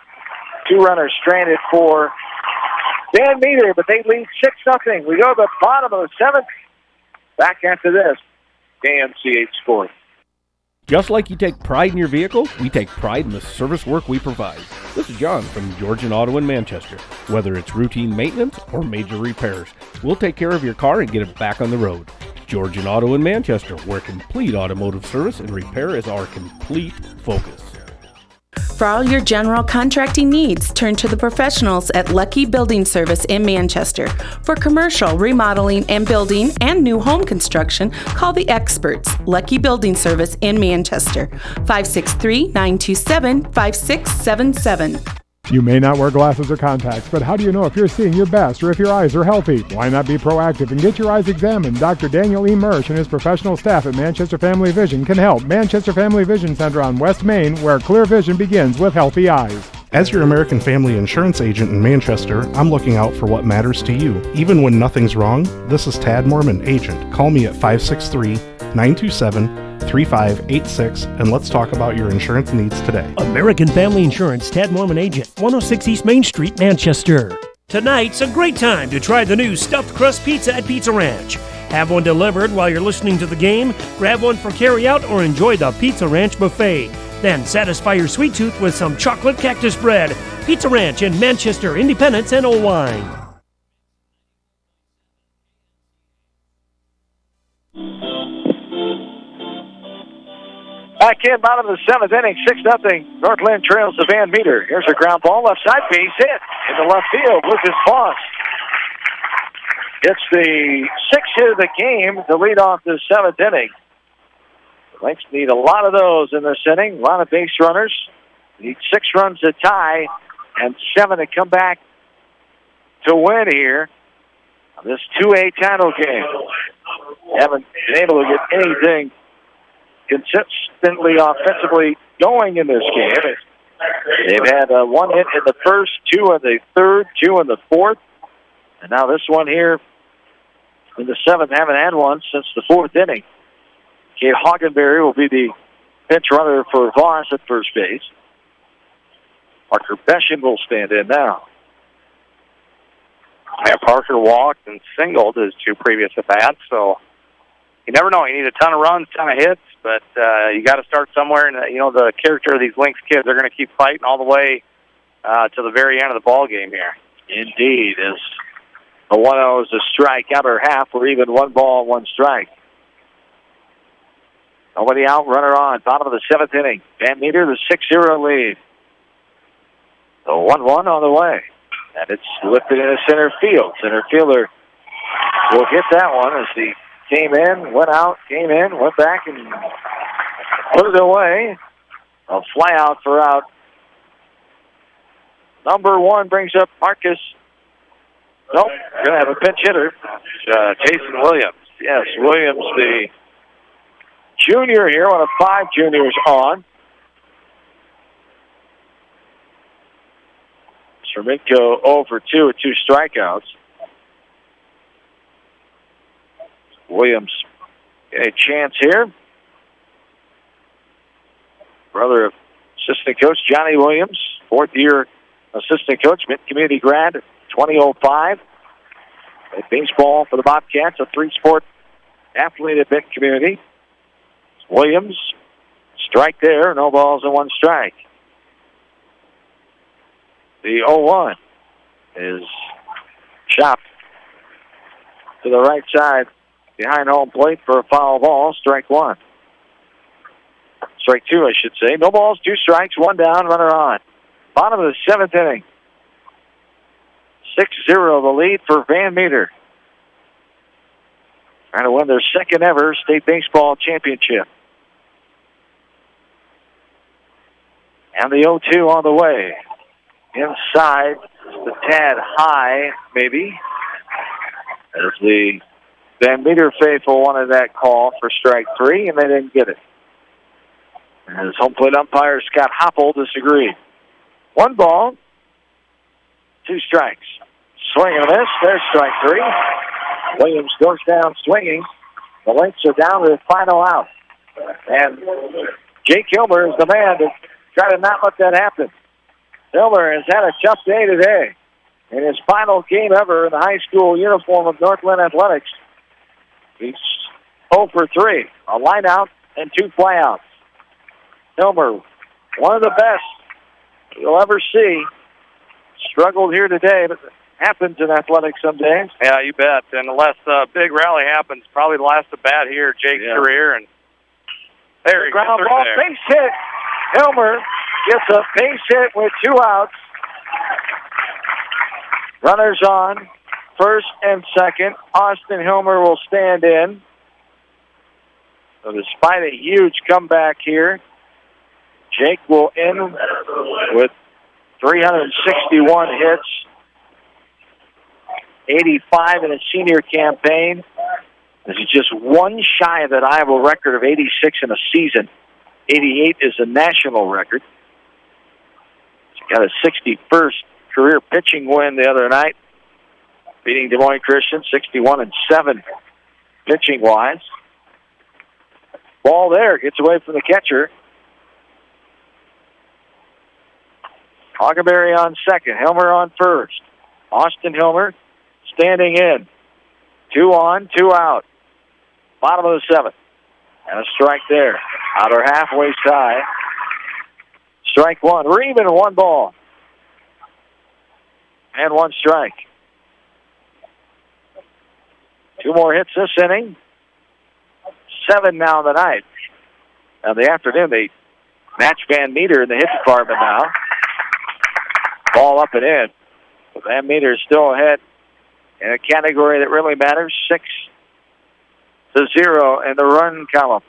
2 runners stranded for Van Meter, but they lead 6-0. We go to the bottom of the 7th. Back after this, KMCH Sports. Just like you take pride in your vehicle, we take pride in the service work we provide. This is John from Georgian Auto in Manchester. Whether it's routine maintenance or major repairs, we'll take care of your car and get it back on the road. Georgian Auto in Manchester, where complete automotive service and repair is our complete focus. For all your general contracting needs, turn to the professionals at Lucky Building Service in Manchester. For commercial, remodeling, and building and new home construction, call the experts, Lucky Building Service in Manchester, 563-927-5677. You may not wear glasses or contacts, but how do you know if you're seeing your best or if your eyes are healthy? Why not be proactive and get your eyes examined? Dr. Daniel E. Mersch and his professional staff at Manchester Family Vision can help. Manchester Family Vision Center on West Main, where clear vision begins with healthy eyes. As your American Family Insurance agent in Manchester, I'm looking out for what matters to you. Even when nothing's wrong, this is Tad Mormon, agent. Call me at 563-927-3586 and let's talk about your insurance needs today. American Family Insurance, Tad Mormon Agent, 106 East Main Street, Manchester. Tonight's a great time to try the new stuffed crust pizza at Pizza Ranch. Have one delivered while you're listening to the game, grab one for carryout, or enjoy the Pizza Ranch buffet. Then satisfy your sweet tooth with some chocolate cactus bread. Pizza Ranch in Manchester, Independence, and Owine. Back in, bottom of the 7th inning, 6-0. Northland trails the Van Meter. Here's a ground ball, left side, base hit in the left field. Lucas Voss gets the 6th hit of the game to lead off the 7th inning. The Lynx need a lot of those in this inning. A lot of base runners. Need 6 runs to tie and 7 to come back to win here on this 2A title game. Haven't been able to get anything consistently offensively going in this game. They've had 1 hit in the 1st, 2 in the 3rd, 2 in the 4th, and now this one here in the 7th. Haven't had one since the 4th inning. Kate Hoggenberry will be the pinch runner for Voss at first base. Parker Beshin will stand in now. Yeah, Parker walked and singled his 2 previous at-bats, so you never know. You need a ton of runs, ton of hits, but you got to start somewhere. And the character of these Lynx kids, they're going to keep fighting all the way to the very end of the ball game here. Indeed, as the 1-0 is a strikeout or half, or even 1 ball, 1 strike. Nobody out, runner on. Bottom of the 7th inning. Van Meter, the 6-0 lead. The 1-1 on the way. And it's lifted into center field. Center fielder will get that one as he came in, went out, came in, went back, and put it away. A fly out for out. Number 1 brings up Marcus. Nope, going to have a pinch hitter. Jason Williams. Yes, Williams, the junior here, one of 5 juniors on. Sherminko 0 for 2 with 2 strikeouts. Williams a chance here. Brother of assistant coach Johnny Williams, 4th year assistant coach, Mint Community grad, 2005. Baseball for the Bobcats, a three-sport athlete at Benton Community. Williams, strike there, no balls and one strike. The 0-1 is chopped to the right side behind home plate for a foul ball, strike one. Strike two, I should say. No balls, two strikes, one down, runner on. Bottom of the seventh inning. 6-0 the lead for Van Meter. Trying to win their second ever state baseball championship. And the 0-2 on the way. Inside, just a tad high, maybe. As the Van Meter faithful wanted that call for strike three, and they didn't get it. As home plate umpire Scott Hoppel disagreed. One ball, two strikes. Swing and a miss. There's strike three. Williams goes down swinging. The Lynx are down to the final out. And Jake Hilmer is the man to try to not let that happen. Hilmer has had a tough day today. In his final game ever in the high school uniform of Northland Athletics, he's 0 for 3. A line out and two flyouts. Hilmer, one of the best you'll ever see, struggled here today, but it happens in athletics some days. Yeah, you bet. And unless a big rally happens, probably the last at bat here, Jake's career. And there he ground goes. ball, There. base hit. Hilmer gets a base hit with two outs. Runners on, first and second. Austin Hilmer will stand in. So despite a huge comeback here, Jake will end with 361 hits, 85 in his senior campaign. This is just one shy of that Iowa record of 86 in a season. 88 is the national record. He's got a 61st career pitching win the other night, beating Des Moines Christian 61-7 pitching-wise. Ball there, gets away from the catcher. Hoggenberry on second, Hilmer on first. Austin Hilmer standing in. 2 on, 2 out. Bottom of the seventh. And a strike there. Outer half, waist high. Strike one. We're even, one ball. And one strike. 2 more hits this inning. 7 now tonight. Now the afternoon, they match Van Meter in the hit department now. Ball up and in. Van Meter is still ahead in a category that really matters. 6-0 in the run column.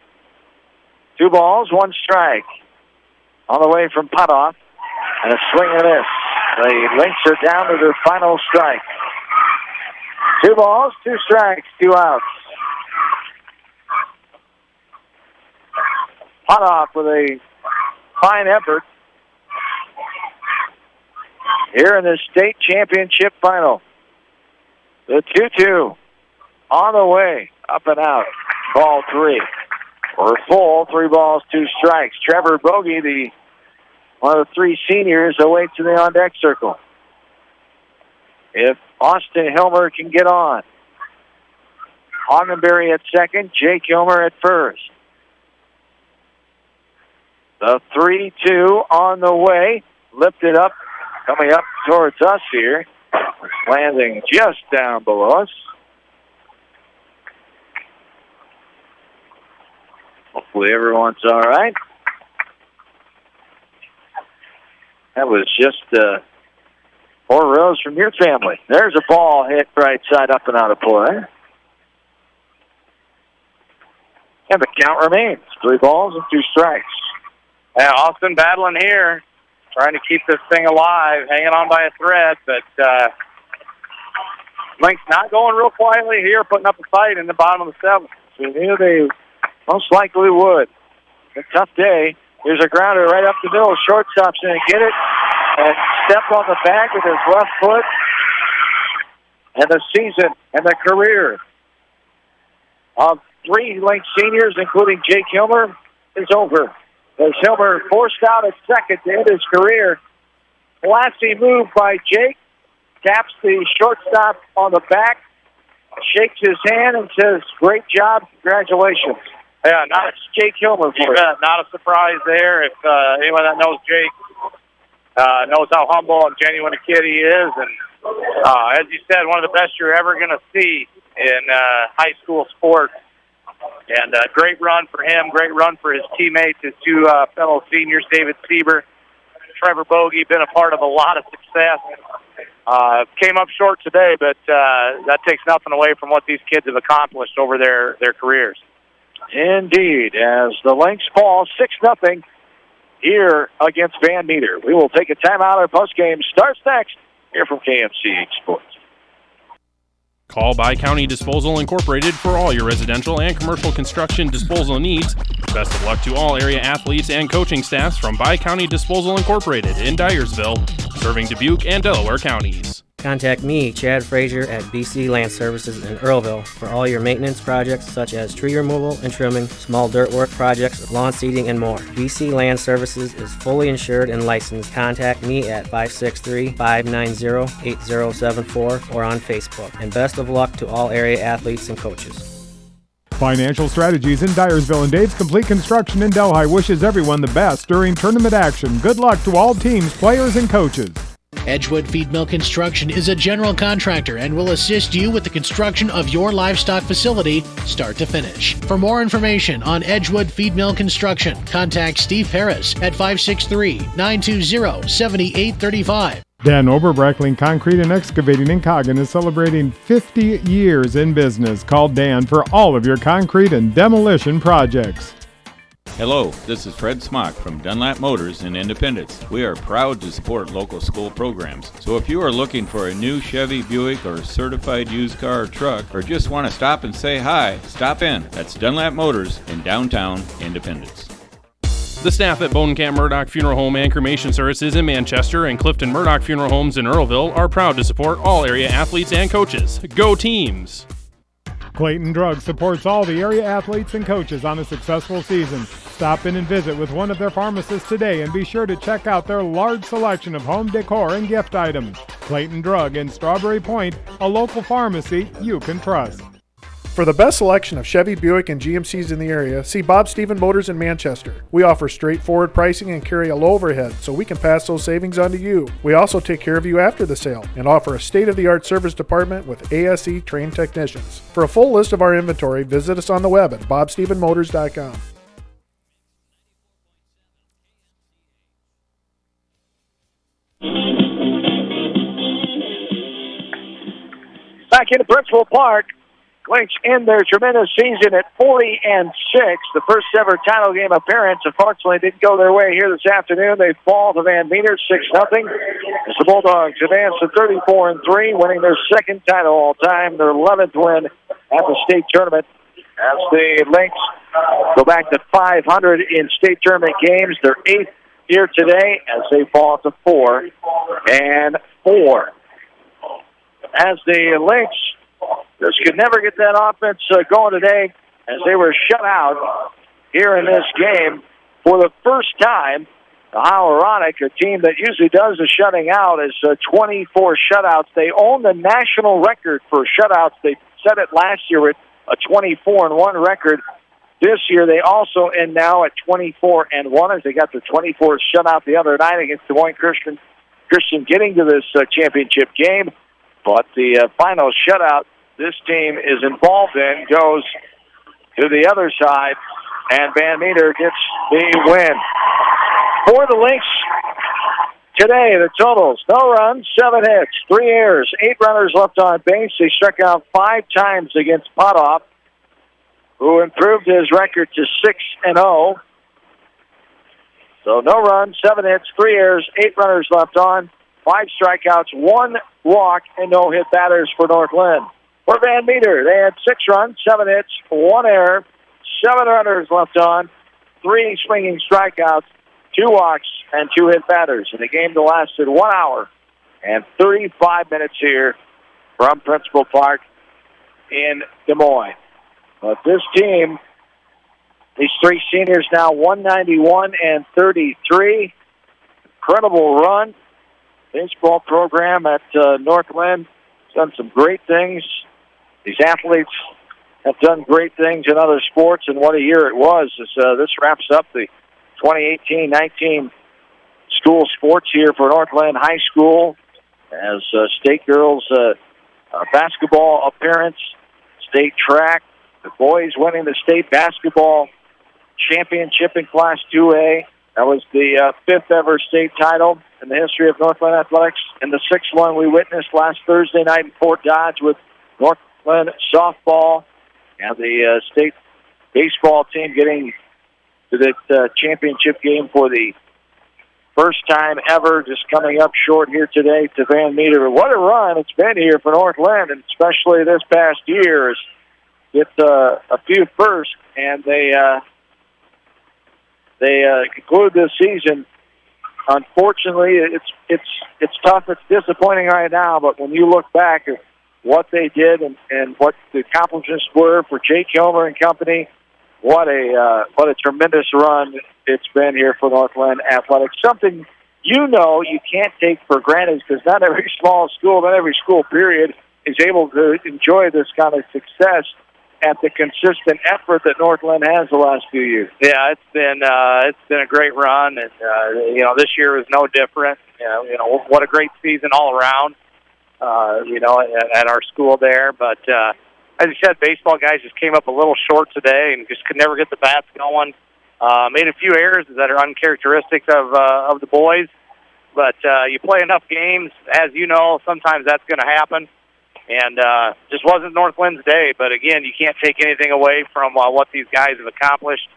2 balls, 1 strike. On the way from Potoff. And a swing and a miss. The Lynx are down to their final strike. 2 balls, 2 strikes, 2 outs. Potoff with a fine effort here in the state championship final. The 2-2 on the way, up and out. Ball 3. We're full, 3 balls, 2 strikes. Trevor Bogey, one of the 3 seniors, awaits in the on-deck circle. If Austin Hilmer can get on. Hoggenberry at second, Jake Hilmer at first. The 3-2 on the way, lifted up, coming up towards us here. Landing just down below us. Hopefully everyone's all right. That was just 4 rows from your family. There's a ball hit right side up and out of play. And the count remains. 3 balls and 2 strikes. Yeah, Austin battling here, trying to keep this thing alive, hanging on by a thread, but Lynx not going real quietly here, putting up a fight in the bottom of the 7th. We knew they most likely would. A tough day. Here's a grounder right up the middle. Shortstop's going to get it and step on the bag with his left foot. And the season and the career of 3 Lynx seniors, including Jake Hilmer, is over. As Hilmer forced out at second to end his career. Classy move by Jake. Taps the shortstop on the back shakes his hand and says, great job, congratulations. Yeah, not Jake Hilmer for it. not a surprise there. If anyone that knows Jake knows how humble and genuine a kid he is, and as you said, one of the best you're ever going to see in high school sports. And great run for him, great run for his teammates, his two fellow seniors, David Sieber, Trevor Bogey, been a part of a lot of success. Came up short today, but that takes nothing away from what these kids have accomplished over their careers. Indeed, as the Lynx fall 6-0 here against Van Meter. We will take a timeout. Our postgame starts next here from KMCH Sports. Call By County Disposal Incorporated for all your residential and commercial construction disposal needs. Best of luck to all area athletes and coaching staffs from By County Disposal Incorporated in Dyersville, serving Dubuque and Delaware counties. Contact me, Chad Frazier, at BC Land Services in Earlville for all your maintenance projects such as tree removal and trimming, small dirt work projects, lawn seeding, and more. BC Land Services is fully insured and licensed. Contact me at 563-590-8074 or on Facebook. And best of luck to all area athletes and coaches. Financial Strategies in Dyersville and Dave's Complete Construction in Delhi wishes everyone the best during tournament action. Good luck to all teams, players, and coaches. Edgewood Feed Mill Construction is a general contractor and will assist you with the construction of your livestock facility start to finish. For more information on Edgewood Feed Mill Construction, contact Steve Harris at 563-920-7835. Dan Oberbreckling Concrete and Excavating in Coggan is celebrating 50 years in business. Call Dan for all of your concrete and demolition projects. Hello, this is Fred Smock from Dunlap Motors in Independence. We are proud to support local school programs. So if you are looking for a new Chevy, Buick, or certified used car or truck, or just want to stop and say hi, stop in. That's Dunlap Motors in downtown Independence. The staff at Bonenkamp Murdoch Funeral Home and Cremation Services in Manchester and Clifton Murdoch Funeral Homes in Earlville are proud to support all area athletes and coaches. Go teams! Clayton Drug supports all the area athletes and coaches on a successful season. Stop in and visit with one of their pharmacists today and be sure to check out their large selection of home decor and gift items. Clayton Drug in Strawberry Point, a local pharmacy you can trust. For the best selection of Chevy, Buick, and GMCs in the area, see Bob Stephen Motors in Manchester. We offer straightforward pricing and carry a low overhead, so we can pass those savings on to you. We also take care of you after the sale and offer a state-of-the-art service department with ASE trained technicians. For a full list of our inventory, visit us on the web at bobstephenmotors.com. Back into Principal Park. Lynx end their tremendous season at 40-6. The first ever title game appearance, unfortunately, didn't go their way here this afternoon. They fall to Van Meter 6-0. As the Bulldogs advance to 34-3, winning their second title all time, their 11th win at the state tournament. As the Lynx go back to 500 in state tournament games, their 8th here today as they fall to 4-4. As the Lynx just could never get that offense going today as they were shut out here in this game for the first time. How ironic, a team that usually does the shutting out is 24 shutouts. They own the national record for shutouts. They set it last year with a 24-1 record. This year they also end now at 24-1 as they got the 24th shutout the other night against Des Moines Christian getting to this championship game. But the final shutout this team is involved in goes to the other side, and Van Meter gets the win. For the Lynx today, the totals: no runs, 7 hits, 3 errors, 8 runners left on base. They struck out 5 times against Potoff, who improved his record to 6-0. So no runs, 7 hits, 3 errors, 8 runners left on, 5 strikeouts, 1 walk, and no hit batters for North Linn. For Van Meter, they had 6 runs, 7 hits, 1 error, 7 runners left on, 3 swinging strikeouts, 2 walks, and 2 hit batters. In a game that lasted 1 hour and 35 minutes here from Principal Park in Des Moines. But this team, these 3 seniors now 191-33. Incredible run. Baseball program at North Linn done some great things. These athletes have done great things in other sports, and what a year it was. This wraps up the 2018-19 school sports here for Northland High School as state girls basketball appearance, state track, the boys winning the state basketball championship in Class 2A. That was the fifth ever state title in the history of Northland Athletics, and the sixth one we witnessed last Thursday night in Fort Dodge with Northland softball and the state baseball team getting to the championship game for the first time ever, just coming up short here today to Van Meter. What a run it's been here for Northland, and especially this past year. It's a few firsts, and they conclude this season. Unfortunately, it's tough. It's disappointing right now, but when you look back at what they did and what the accomplishments were for Jake Kilmer and company, what a tremendous run it's been here for Northland Athletics. Something you can't take for granted, because not every small school, not every school period is able to enjoy this kind of success at the consistent effort that Northland has the last few years. Yeah, it's been a great run, and this year was no different. What a great season all around. At our school there, but as you said, baseball guys just came up a little short today and just could never get the bats going. Made a few errors that are uncharacteristic of the boys, but you play enough games, as you know, sometimes that's going to happen. And just wasn't Northland's day, but again, you can't take anything away from what these guys have accomplished.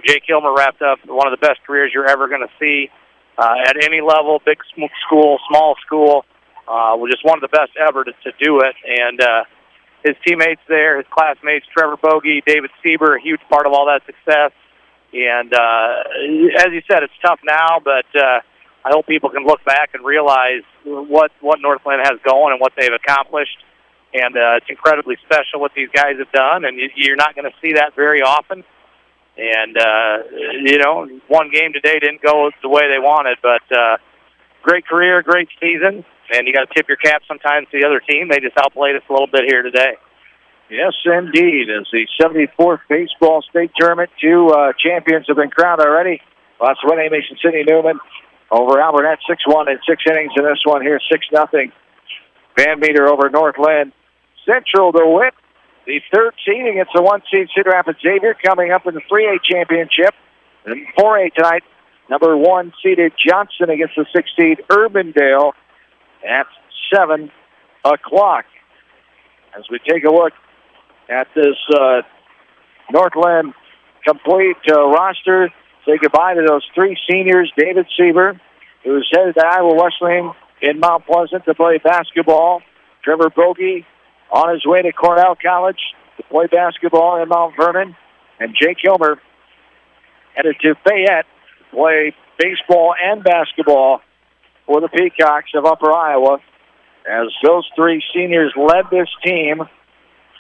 Jake Kilmer wrapped up one of the best careers you're ever going to see at any level, big school, small school. Was just one of the best ever to do it. And his teammates there, his classmates, Trevor Bogey, David Sieber, a huge part of all that success. And as you said, it's tough now, but I hope people can look back and realize what Northland has going and what they've accomplished. And it's incredibly special what these guys have done, and you're not going to see that very often. And, one game today didn't go the way they wanted, but great career, great season. And you got to tip your cap sometimes to the other team. They just outplayed us a little bit here today. Yes, indeed. As the 74th baseball state tournament, two champions have been crowned already. Last one, Mason City Newman over Albert at 6-1 in 6 innings, and this one here 6-0. Van Meter over Northland Central to win the third seed against the 1-seed Cedar Rapids Xavier, coming up in the 3A championship. And 4A tonight, number 1-seeded Johnson against the 6-seed Urbandale at 7 o'clock. As we take a look at this Northland complete roster, say goodbye to those three seniors. David Sieber, who's headed to Iowa Wesleyan in Mount Pleasant to play basketball. Trevor Bogey on his way to Cornell College to play basketball in Mount Vernon. And Jake Kilmer headed to Fayette to play baseball and basketball for the Peacocks of Upper Iowa. As those three seniors led this team,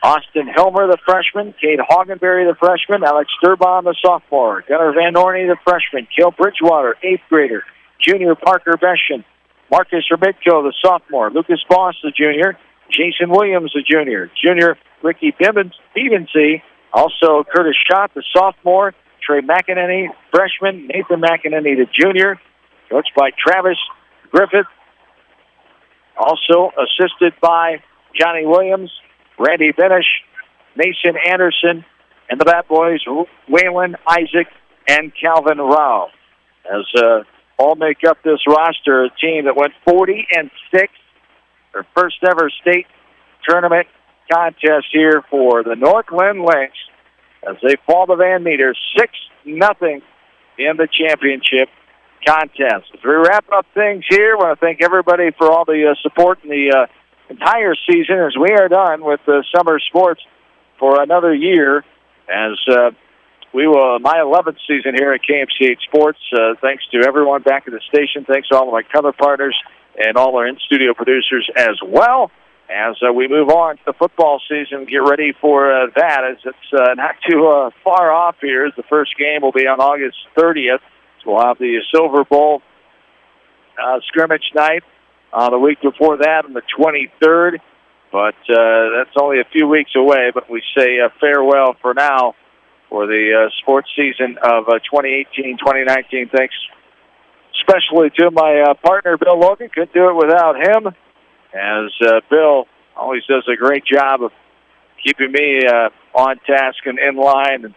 Austin Hilmer, the freshman, Cade Hoggenberry, the freshman, Alex Sturbaum, the sophomore, Gunnar Van Orney, the freshman, Cale Bridgewater, 8th grader, junior Parker Beschen, Marcus Hermitko, the sophomore, Lucas Boss, the junior, Jason Williams, the junior, Ricky Bevensey, also Curtis Schott, the sophomore, Trey McEnany, freshman, Nathan McEnany, the junior, coached by Travis Griffith, also assisted by Johnny Williams, Randy Benish, Mason Anderson, and the Bat Boys, Waylon Isaac and Calvin Rao. As all make up this roster, a team that went 40-6, their first ever state tournament contest here for the Northland Lynx as they fall to Van Meter 6-0 in the championship contest. As we wrap up things here, I want to thank everybody for all the support in the entire season as we are done with summer sports for another year. As we will, my 11th season here at KMCH Sports. Thanks to everyone back at the station. Thanks to all of my cover partners and all our in-studio producers as well. As we move on to the football season, get ready for that as it's not too far off here. As the first game will be on August 30th. So we'll have the Silver Bowl scrimmage night the week before that on the 23rd. But that's only a few weeks away, but we say farewell for now for the sports season of 2018-2019. Thanks especially to my partner, Bill Logan. Couldn't do it without him, as Bill always does a great job of keeping me on task and in line. And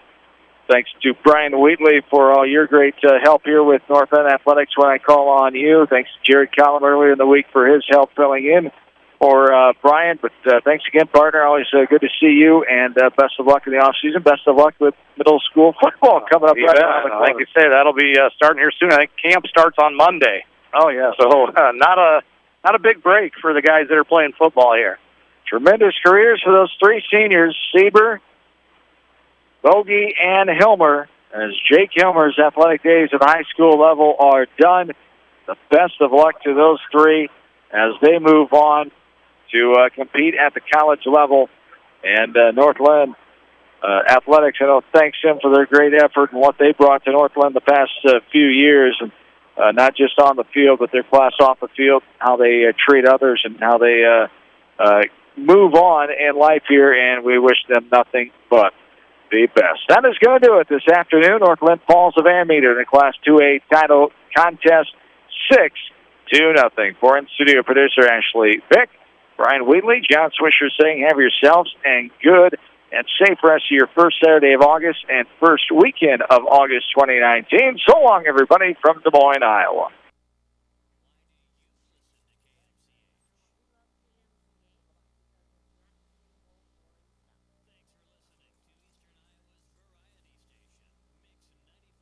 thanks to Brian Wheatley for all your great help here with North End Athletics when I call on you. Thanks to Jared Collum earlier in the week for his help filling in for Brian. But thanks again, partner. Always good to see you, and best of luck in the offseason. Best of luck with middle school football coming up right around the corner. Like you say, that'll be starting here soon. I think camp starts on Monday. Oh, yeah. So not a big break for the guys that are playing football here. Tremendous careers for those three seniors, Sieber, Bogey, and Hilmer, as Jake Hilmer's athletic days at the high school level are done. The best of luck to those three as they move on to compete at the college level. And Northland Athletics, I know, thanks them for their great effort and what they brought to Northland the past few years, and not just on the field, but their class off the field, how they treat others and how they move on in life here, and we wish them nothing but the best. That is going to do it this afternoon. Northland falls of Ammeter in the Class 2A title contest 6-0. For in-studio producer Ashley Vick, Brian Wheatley, John Swisher saying have yourselves and good and safe rest of your first Saturday of August and first weekend of August 2019. So long, everybody, from Des Moines, Iowa.